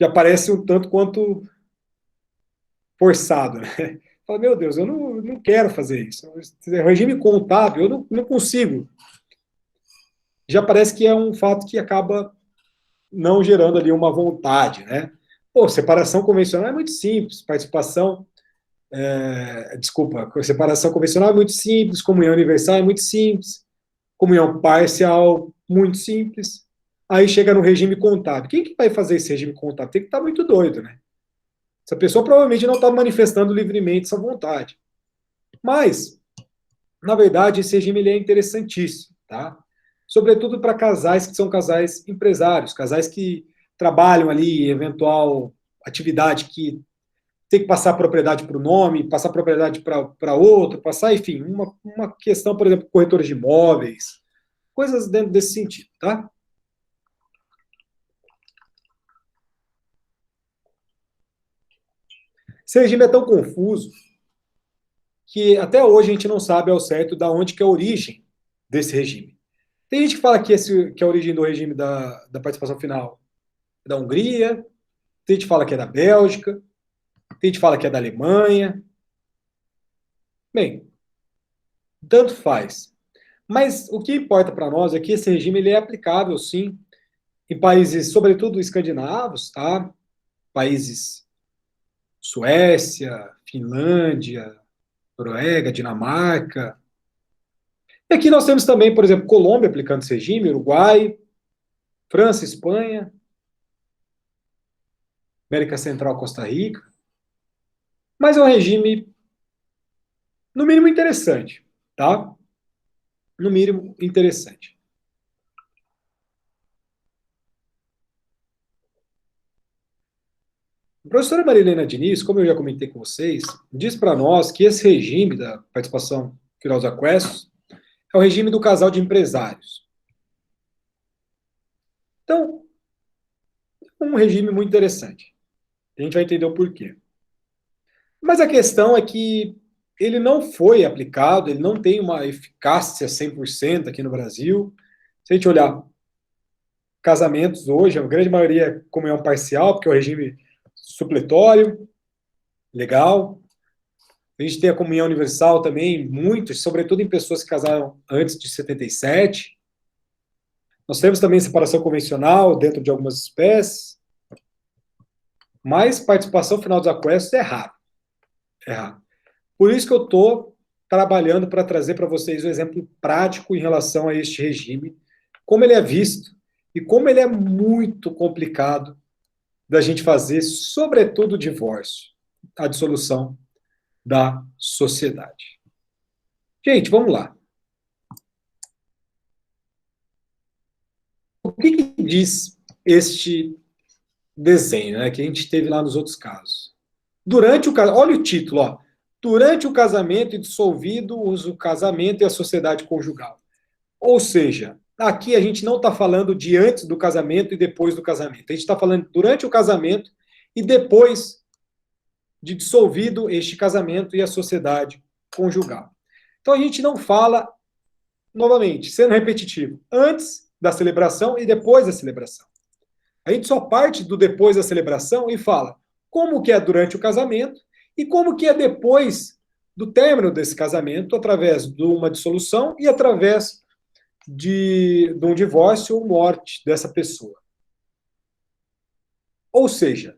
Já parece um tanto quanto forçado, né? Fala, meu Deus, eu não quero fazer isso. Regime contábil, eu não consigo. Já parece que é um fato que acaba não gerando ali uma vontade, né? Pô, separação convencional é muito simples, separação convencional é muito simples, comunhão universal é muito simples, comunhão parcial, muito simples. Aí chega no regime contábil. Quem que vai fazer esse regime contábil? Tem que estar muito doido, né? Essa pessoa provavelmente não está manifestando livremente essa vontade. Mas, na verdade, esse regime ele é interessantíssimo, tá? Sobretudo para casais que são casais empresários, casais que trabalham ali em eventual atividade que tem que passar a propriedade para o nome, passar a propriedade para outro, passar, enfim, uma questão, por exemplo, corretores de imóveis, coisas dentro desse sentido, tá? Esse regime é tão confuso que até hoje a gente não sabe ao certo de onde que é a origem desse regime. Tem gente que fala que a origem do regime da participação final é da Hungria, tem gente que fala que é da Bélgica, tem gente que fala que é da Alemanha. Bem, tanto faz. Mas o que importa para nós é que esse regime ele é aplicável, sim, em países, sobretudo escandinavos, tá? Países Suécia, Finlândia, Noruega, Dinamarca. E aqui nós temos também, por exemplo, Colômbia aplicando esse regime, Uruguai, França, Espanha, América Central, Costa Rica. Mas é um regime, no mínimo, interessante, tá? No mínimo, interessante. A professora Marilena Diniz, como eu já comentei com vocês, diz para nós que esse regime da participação final dos aquestos é o regime do casal de empresários. Então, é um regime muito interessante. A gente vai entender o porquê. Mas a questão é que ele não foi aplicado, ele não tem uma eficácia 100% aqui no Brasil. Se a gente olhar casamentos hoje, a grande maioria é comunhão parcial, porque é o regime supletório, legal. A gente tem a comunhão universal também, muitos, sobretudo em pessoas que casaram antes de 77. Nós temos também separação convencional dentro de algumas espécies, mas participação final dos aquestos é raro. É raro. Por isso que eu estou trabalhando para trazer para vocês um exemplo prático em relação a este regime, como ele é visto e como ele é muito complicado da gente fazer, sobretudo o divórcio, a dissolução da sociedade. Gente, vamos lá. O que diz este desenho, né, que a gente teve lá nos outros casos? Durante o casamento, olha o título, ó. Durante o casamento e dissolvido o casamento e a sociedade conjugal. Ou seja, aqui a gente não está falando de antes do casamento e depois do casamento. A gente está falando durante o casamento e depois de dissolvido este casamento e a sociedade conjugal. Então a gente não fala, novamente, sendo repetitivo, antes da celebração e depois da celebração. A gente só parte do depois da celebração e fala como que é durante o casamento e como que é depois do término desse casamento, através de uma dissolução e através de um divórcio ou morte dessa pessoa. Ou seja,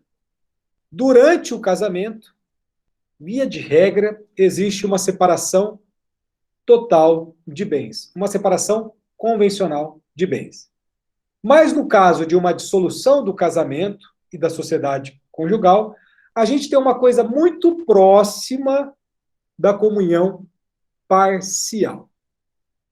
durante o casamento, via de regra, existe uma separação total de bens, uma separação convencional de bens. Mas no caso de uma dissolução do casamento e da sociedade conjugal, a gente tem uma coisa muito próxima da comunhão parcial.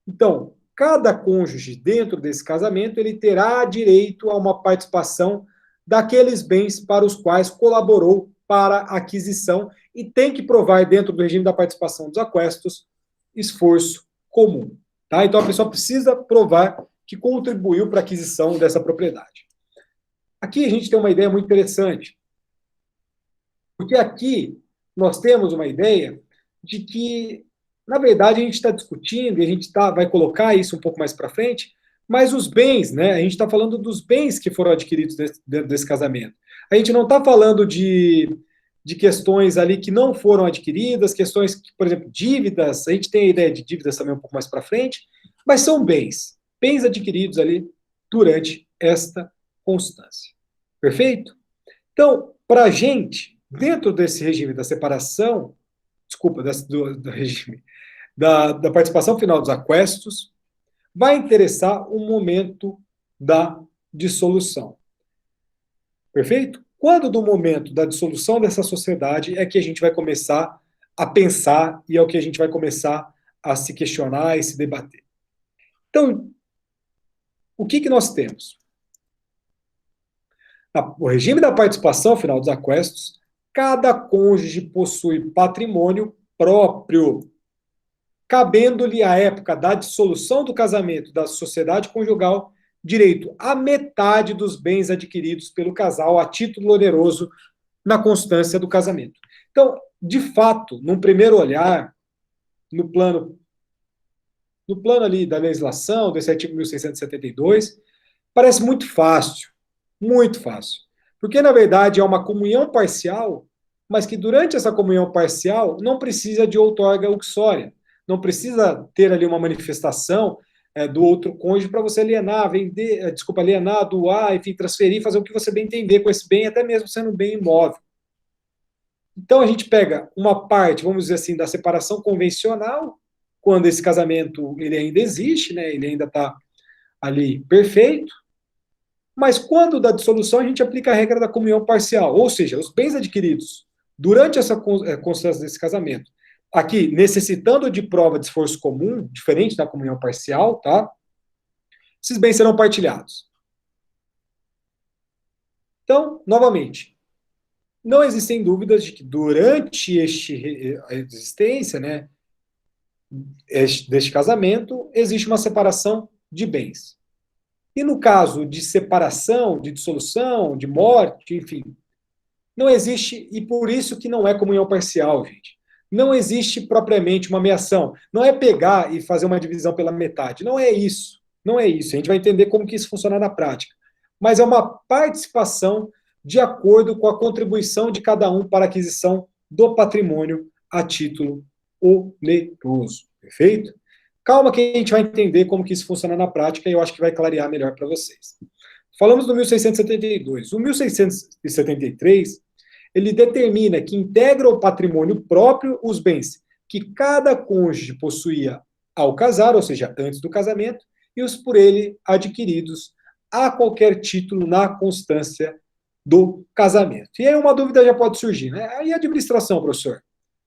Então, cada cônjuge dentro desse casamento, ele terá direito a uma participação daqueles bens para os quais colaborou para a aquisição e tem que provar dentro do regime da participação dos aquestos esforço comum. Tá? Então, a pessoa precisa provar que contribuiu para a aquisição dessa propriedade. Aqui a gente tem uma ideia muito interessante, porque aqui nós temos uma ideia de que, na verdade, a gente está discutindo, e a gente vai colocar isso um pouco mais para frente, mas os bens, né? A gente está falando dos bens que foram adquiridos dentro desse casamento. A gente não está falando de questões ali que não foram adquiridas, questões, por exemplo, dívidas, a gente tem a ideia de dívidas também um pouco mais para frente, mas são bens adquiridos ali durante esta constância. Perfeito? Então, para a gente, dentro desse regime da separação, desculpa, do regime da participação final dos aquestos, vai interessar o momento da dissolução. Perfeito? Quando do momento da dissolução dessa sociedade é que a gente vai começar a pensar e é o que a gente vai começar a se questionar e se debater. Então, o que nós temos? O regime da participação final dos aquestos, cada cônjuge possui patrimônio próprio, cabendo-lhe à época da dissolução do casamento da sociedade conjugal direito à metade dos bens adquiridos pelo casal a título oneroso na constância do casamento. Então, de fato, num primeiro olhar, no plano ali da legislação, desse artigo 1672, parece muito fácil, porque, na verdade, é uma comunhão parcial, mas que durante essa comunhão parcial não precisa de outorga uxória, não precisa ter ali uma manifestação do outro cônjuge para você alienar, alienar, doar, enfim, transferir, fazer o que você bem entender com esse bem, até mesmo sendo um bem imóvel. Então, a gente pega uma parte, vamos dizer assim, da separação convencional, quando esse casamento ele ainda existe, né, ele ainda está ali perfeito, mas quando da dissolução a gente aplica a regra da comunhão parcial, ou seja, os bens adquiridos durante essa constância desse casamento, aqui necessitando de prova de esforço comum, diferente da comunhão parcial, tá? Esses bens serão partilhados. Então, novamente, não existem dúvidas de que durante a existência, né, deste casamento, existe uma separação de bens. E no caso de separação, de dissolução, de morte, enfim, não existe, e por isso que não é comunhão parcial, gente. Não existe propriamente uma meação. Não é pegar e fazer uma divisão pela metade. Não é isso. Não é isso. A gente vai entender como que isso funciona na prática. Mas é uma participação de acordo com a contribuição de cada um para a aquisição do patrimônio a título oneroso. Perfeito? Calma que a gente vai entender como que isso funciona na prática e eu acho que vai clarear melhor para vocês. Falamos do 1672. O 1673, ele determina que integra o patrimônio próprio os bens que cada cônjuge possuía ao casar, ou seja, antes do casamento, e os por ele adquiridos a qualquer título na constância do casamento. E aí uma dúvida já pode surgir, né? E a administração, professor?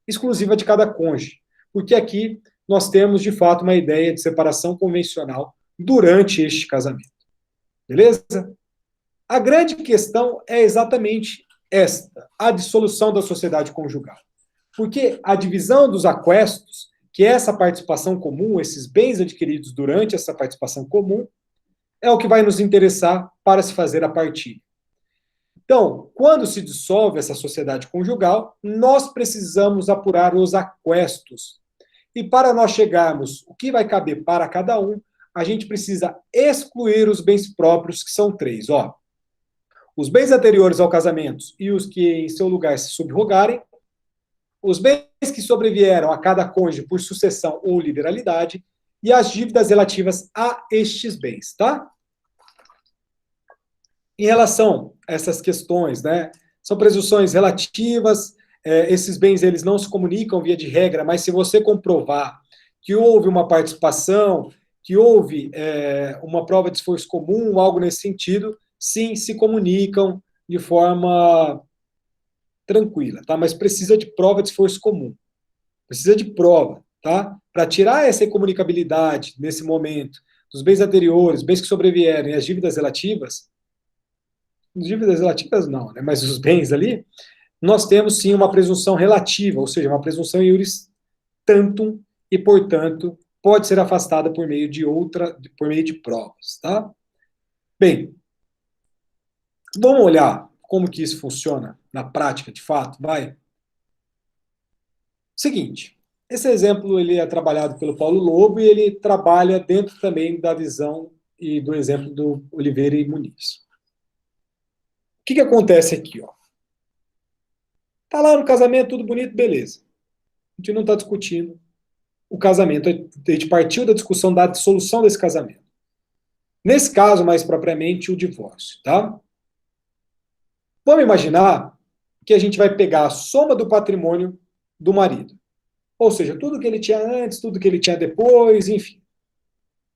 Exclusiva de cada cônjuge, porque aqui nós temos, de fato, uma ideia de separação convencional durante este casamento. Beleza? A grande questão é exatamente esta, a dissolução da sociedade conjugal. Porque a divisão dos aquestos, que é essa participação comum, esses bens adquiridos durante essa participação comum, é o que vai nos interessar para se fazer a partilha. Então, quando se dissolve essa sociedade conjugal, nós precisamos apurar os aquestos. E para nós chegarmos o que vai caber para cada um, a gente precisa excluir os bens próprios, que são 3. Ó, os bens anteriores ao casamento e os que em seu lugar se subrogarem, os bens que sobrevieram a cada cônjuge por sucessão ou liberalidade e as dívidas relativas a estes bens, tá? Em relação a essas questões, né, são presunções relativas, esses bens eles não se comunicam via de regra, mas se você comprovar que houve uma participação, que houve uma prova de esforço comum, algo nesse sentido, sim, se comunicam de forma tranquila, tá? Mas precisa de prova de esforço comum. Precisa de prova, tá? Para tirar essa incomunicabilidade nesse momento dos bens anteriores, bens que sobrevieram e as dívidas relativas não, né? Mas os bens ali, nós temos sim uma presunção relativa, ou seja, uma presunção iuris tantum, e, portanto, pode ser afastada por meio de provas, tá? Bem, vamos olhar como que isso funciona na prática, de fato, vai? Seguinte, esse exemplo ele é trabalhado pelo Paulo Lobo e ele trabalha dentro também da visão e do exemplo do Oliveira e Muniz. O que acontece aqui, ó? Tá lá no casamento, tudo bonito, beleza. A gente não está discutindo o casamento, a gente partiu da discussão da dissolução desse casamento. Nesse caso, mais propriamente, o divórcio, tá? Vamos imaginar que a gente vai pegar a soma do patrimônio do marido. Ou seja, tudo que ele tinha antes, tudo que ele tinha depois, enfim.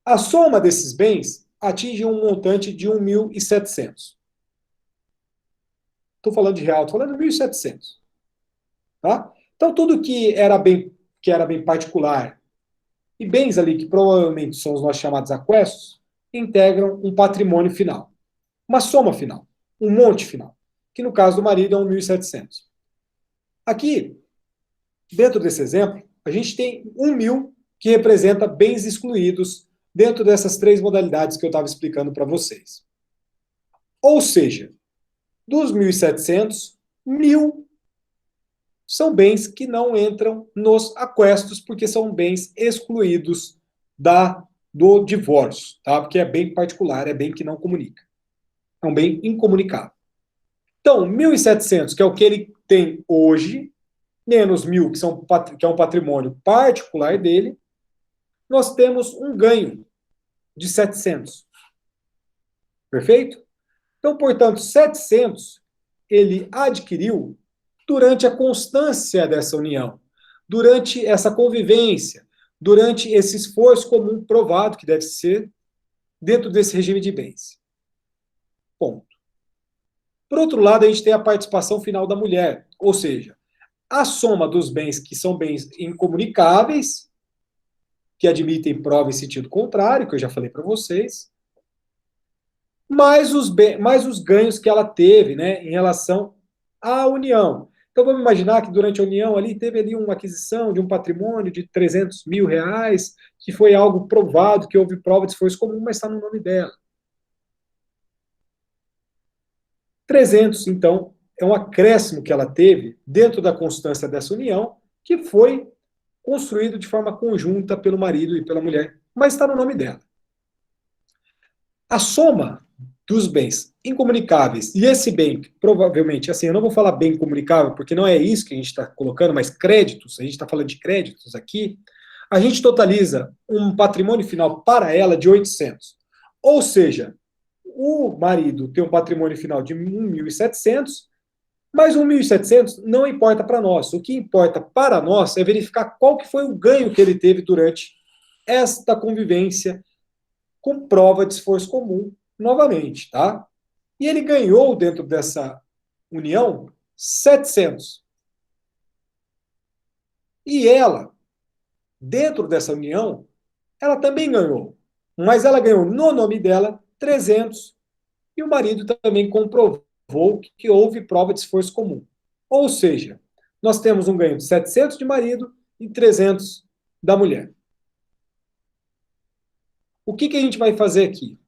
A soma desses bens atinge um montante de 1.700. Estou falando de real, estou falando de 1.700. Tá? Então, tudo que era bem particular e bens ali que provavelmente são os nossos chamados aquestos, integram um patrimônio final. Uma soma final. Um monte final. Que no caso do marido é 1.700. Aqui, dentro desse exemplo, a gente tem 1.000 que representa bens excluídos dentro dessas três modalidades que eu estava explicando para vocês. Ou seja, dos 1.700, 1.000 são bens que não entram nos aquestos, porque são bens excluídos do divórcio, tá? Porque é bem particular, é bem que não comunica. É um bem incomunicável. Então, 1.700, que é o que ele tem hoje, menos 1.000, que é um patrimônio particular dele, nós temos um ganho de 700. Perfeito? Então, portanto, 700 ele adquiriu durante a constância dessa união, durante essa convivência, durante esse esforço comum provado que deve ser dentro desse regime de bens. Ponto. Por outro lado, a gente tem a participação final da mulher, ou seja, a soma dos bens que são bens incomunicáveis, que admitem prova em sentido contrário, que eu já falei para vocês, mais os ganhos que ela teve, né, em relação à união. Então vamos imaginar que durante a união ali teve ali uma aquisição de um patrimônio de 300 mil reais, que foi algo provado, que houve prova de esforço comum, mas está no nome dela. 300, então, é um acréscimo que ela teve dentro da constância dessa união, que foi construído de forma conjunta pelo marido e pela mulher, mas está no nome dela. A soma dos bens incomunicáveis, e esse bem, provavelmente, assim, eu não vou falar bem comunicável, porque não é isso que a gente está colocando, mas créditos, a gente está falando de créditos aqui, a gente totaliza um patrimônio final para ela de 800. Ou seja, o marido tem um patrimônio final de 1.700, mas 1.700 não importa para nós. O que importa para nós é verificar qual que foi o ganho que ele teve durante esta convivência com prova de esforço comum, novamente, tá? E ele ganhou, dentro dessa união, 700. E ela, dentro dessa união, ela também ganhou. Mas ela ganhou no nome dela 300. E o marido também comprovou que houve prova de esforço comum. Ou seja, nós temos um ganho de 700 de marido e 300 da mulher. O que a gente vai fazer aqui?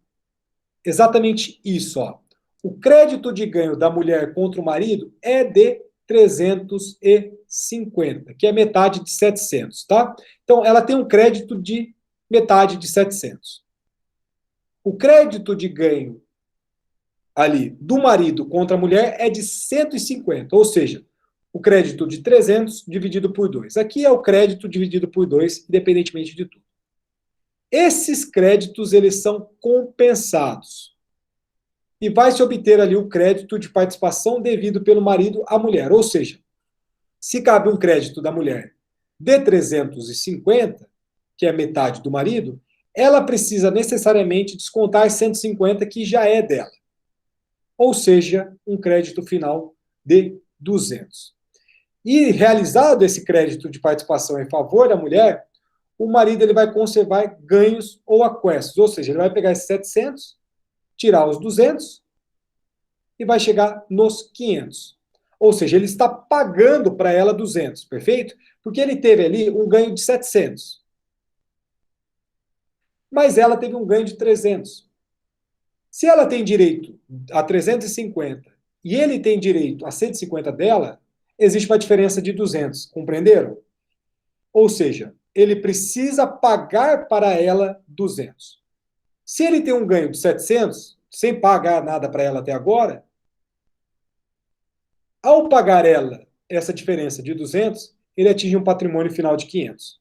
Exatamente isso, ó. O crédito de ganho da mulher contra o marido é de 350, que é metade de 700, tá? Então, ela tem um crédito de metade de 700. O crédito de ganho ali do marido contra a mulher é de 150, ou seja, o crédito de 300 dividido por 2. Aqui é o crédito dividido por 2, independentemente de tudo. Esses créditos, eles são compensados. E vai se obter ali o crédito de participação devido pelo marido à mulher. Ou seja, se cabe um crédito da mulher de 350, que é metade do marido, ela precisa necessariamente descontar 150, que já é dela. Ou seja, um crédito final de 200. E realizado esse crédito de participação em favor da mulher, o marido ele vai conservar ganhos ou aquestos, ou seja, ele vai pegar esses 700, tirar os 200 e vai chegar nos 500. Ou seja, ele está pagando para ela 200, perfeito? Porque ele teve ali um ganho de 700. mas ela teve um ganho de 300. Se ela tem direito a 350 e ele tem direito a 150 dela, existe uma diferença de 200, compreenderam? Ou seja, ele precisa pagar para ela 200. Se ele tem um ganho de 700, sem pagar nada para ela até agora, ao pagar ela essa diferença de 200, ele atinge um patrimônio final de 500.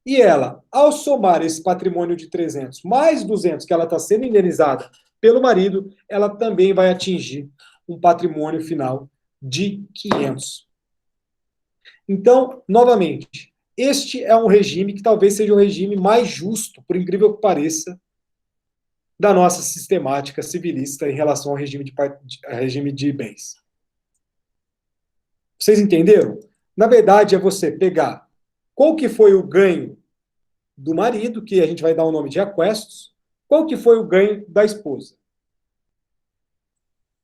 E ela, ao somar esse patrimônio de 300 mais 200 que ela está sendo indenizada pelo marido, ela também vai atingir um patrimônio final de 500. Então, novamente, este é um regime que talvez seja o regime mais justo, por incrível que pareça, da nossa sistemática civilista em relação ao regime de bens. Vocês entenderam? Na verdade, é você pegar qual que foi o ganho do marido, que a gente vai dar o nome de aquestos, qual que foi o ganho da esposa.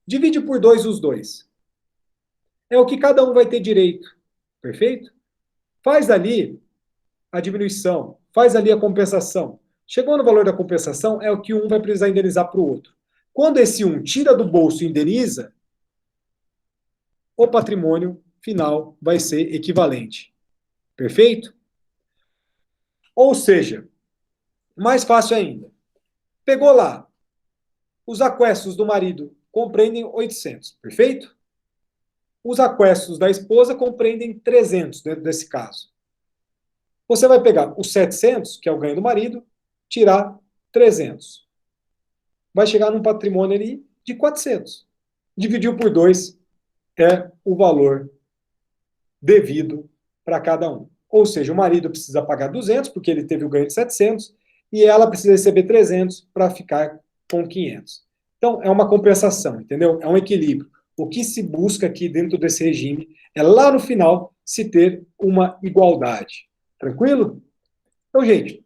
Divide por 2 os dois. É o que cada um vai ter direito. Perfeito? Faz ali a diminuição, faz ali a compensação. Chegou no valor da compensação, é o que um vai precisar indenizar para o outro. Quando esse um tira do bolso e indeniza, o patrimônio final vai ser equivalente. Perfeito? Ou seja, mais fácil ainda. Pegou lá, os aquestos do marido compreendem 800, perfeito? Os aquestos da esposa compreendem 300 dentro desse caso. Você vai pegar os 700, que é o ganho do marido, tirar 300. Vai chegar num patrimônio ali de 400. Dividiu por 2 é o valor devido para cada um. Ou seja, o marido precisa pagar 200, porque ele teve o ganho de 700, e ela precisa receber 300 para ficar com 500. Então, é uma compensação, entendeu? É um equilíbrio. O que se busca aqui dentro desse regime é, lá no final, se ter uma igualdade. Tranquilo? Então, gente,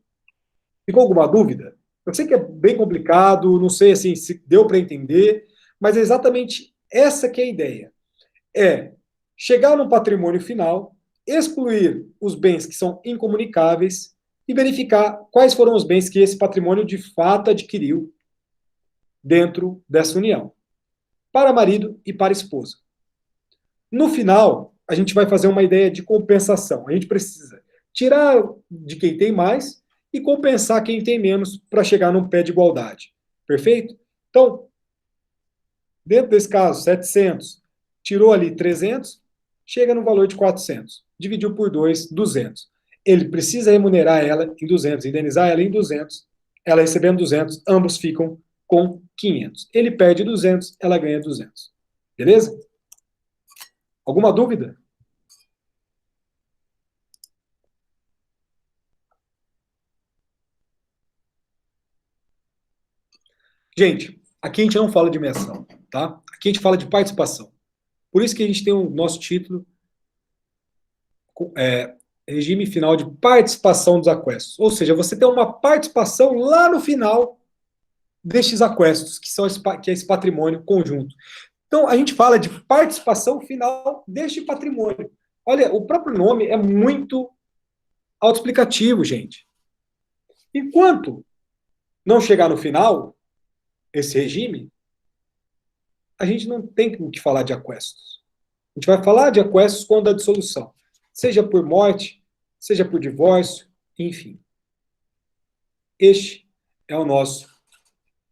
ficou alguma dúvida? Eu sei que é bem complicado, não sei assim, se deu para entender, mas é exatamente essa que é a ideia. É chegar no patrimônio final, excluir os bens que são incomunicáveis e verificar quais foram os bens que esse patrimônio de fato adquiriu dentro dessa união, para marido e para esposa. No final, a gente vai fazer uma ideia de compensação. A gente precisa tirar de quem tem mais e compensar quem tem menos para chegar num pé de igualdade. Perfeito? Então, dentro desse caso, 700, tirou ali 300, chega no valor de 400. Dividiu por 2, 200. Ele precisa remunerar ela em 200, indenizar ela em 200. Ela recebendo 200, ambos ficam com 500. Ele perde 200, ela ganha 200. Beleza? Alguma dúvida? Gente, aqui a gente não fala de menção, tá? Aqui a gente fala de participação. Por isso que a gente tem o nosso título, regime final de participação dos aquestos. Ou seja, você tem uma participação lá no final destes aquestos, que é esse patrimônio conjunto. Então, a gente fala de participação final deste patrimônio. Olha, o próprio nome é muito autoexplicativo, gente. Enquanto não chegar no final, esse regime, a gente não tem o que falar de aquestos. A gente vai falar de aquestos quando a dissolução, seja por morte, seja por divórcio, enfim. Este é o nosso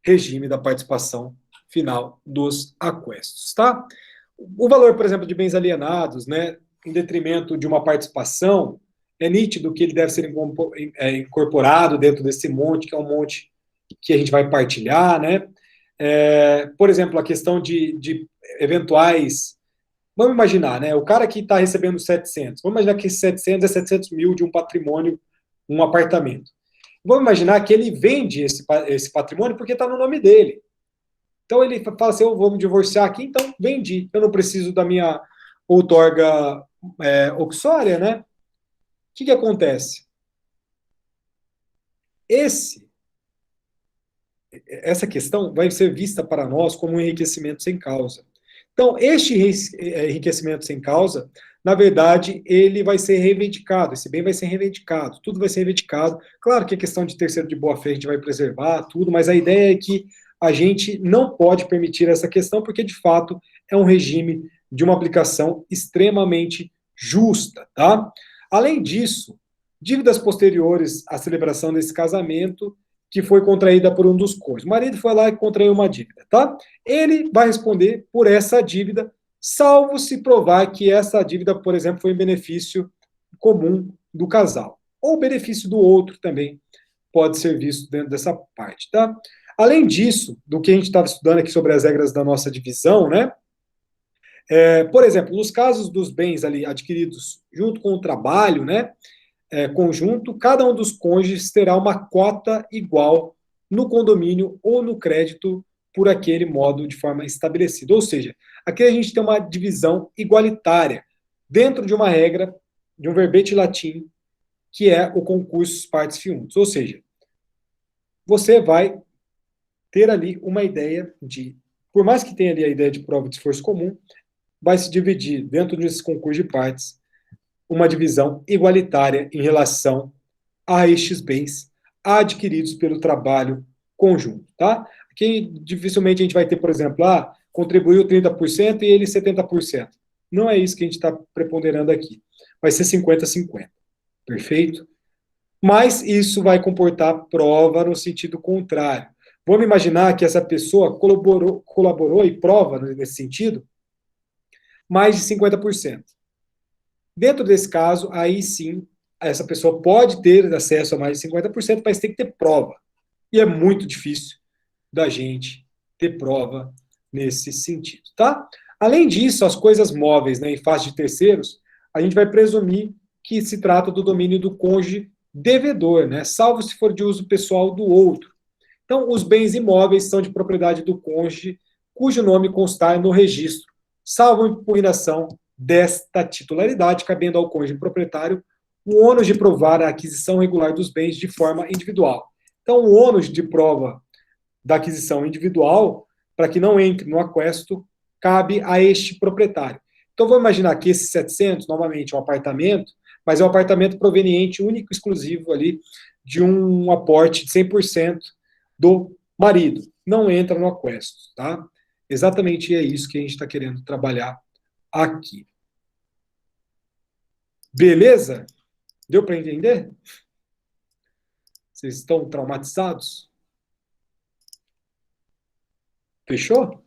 regime da participação final dos aquestos, tá? O valor, por exemplo, de bens alienados, né, em detrimento de uma participação, é nítido que ele deve ser incorporado dentro desse monte, que é um monte que a gente vai partilhar, né? Por exemplo, a questão de eventuais... Vamos imaginar, né? O cara que está recebendo 700, vamos imaginar que esse 700 é 700 mil de um patrimônio, um apartamento. Vamos imaginar que ele vende esse patrimônio porque está no nome dele. Então ele fala assim, eu vou me divorciar aqui, então vendi. Eu não preciso da minha outorga uxória, né? O que acontece? Essa questão vai ser vista para nós como um enriquecimento sem causa. Então, este enriquecimento sem causa na verdade, ele vai ser reivindicado, esse bem vai ser reivindicado, tudo vai ser reivindicado. Claro que a questão de terceiro de boa-fé a gente vai preservar, tudo, mas a ideia é que a gente não pode permitir essa questão, porque, de fato, é um regime de uma aplicação extremamente justa, tá? Além disso, dívidas posteriores à celebração desse casamento, que foi contraída por um dos cônjuges. O marido foi lá e contraiu uma dívida, tá? Ele vai responder por essa dívida, salvo se provar que essa dívida, por exemplo, foi em benefício comum do casal. Ou benefício do outro também pode ser visto dentro dessa parte, tá? Além disso, do que a gente estava estudando aqui sobre as regras da nossa divisão, né? Por exemplo, nos casos dos bens ali adquiridos junto com o trabalho, né? Conjunto, cada um dos cônjuges terá uma cota igual no condomínio ou no crédito por aquele modo de forma estabelecida. Ou seja, aqui a gente tem uma divisão igualitária dentro de uma regra, de um verbete latim, que é o concursus partes fiundos. Ou seja, você vai ter ali uma ideia de, por mais que tenha ali a ideia de prova de esforço comum, vai se dividir dentro desse concurso de partes uma divisão igualitária em relação a estes bens adquiridos pelo trabalho conjunto, tá? Aqui dificilmente a gente vai ter, por exemplo, contribuiu 30% e ele 70%. Não é isso que a gente está preponderando aqui. Vai ser 50-50, perfeito? Mas isso vai comportar prova no sentido contrário. Vamos imaginar que essa pessoa colaborou e prova nesse sentido mais de 50%. Dentro desse caso, aí sim, essa pessoa pode ter acesso a mais de 50%, mas tem que ter prova. E é muito difícil da gente ter prova nesse sentido, tá? Além disso, as coisas móveis, né, em face de terceiros, a gente vai presumir que se trata do domínio do cônjuge devedor, né, salvo se for de uso pessoal do outro. Então, os bens imóveis são de propriedade do cônjuge, cujo nome constar no registro, salvo impugnação desta titularidade, cabendo ao cônjuge proprietário o ônus de provar a aquisição regular dos bens de forma individual. Então, o ônus de prova da aquisição individual, para que não entre no aquesto, cabe a este proprietário. Então, vamos imaginar que esses 700, novamente, é um apartamento, mas é um apartamento proveniente único e exclusivo ali de um aporte de 100% do marido. Não entra no aquesto, tá? Exatamente é isso que a gente está querendo trabalhar aqui. Beleza? Deu para entender? Vocês estão traumatizados? Fechou?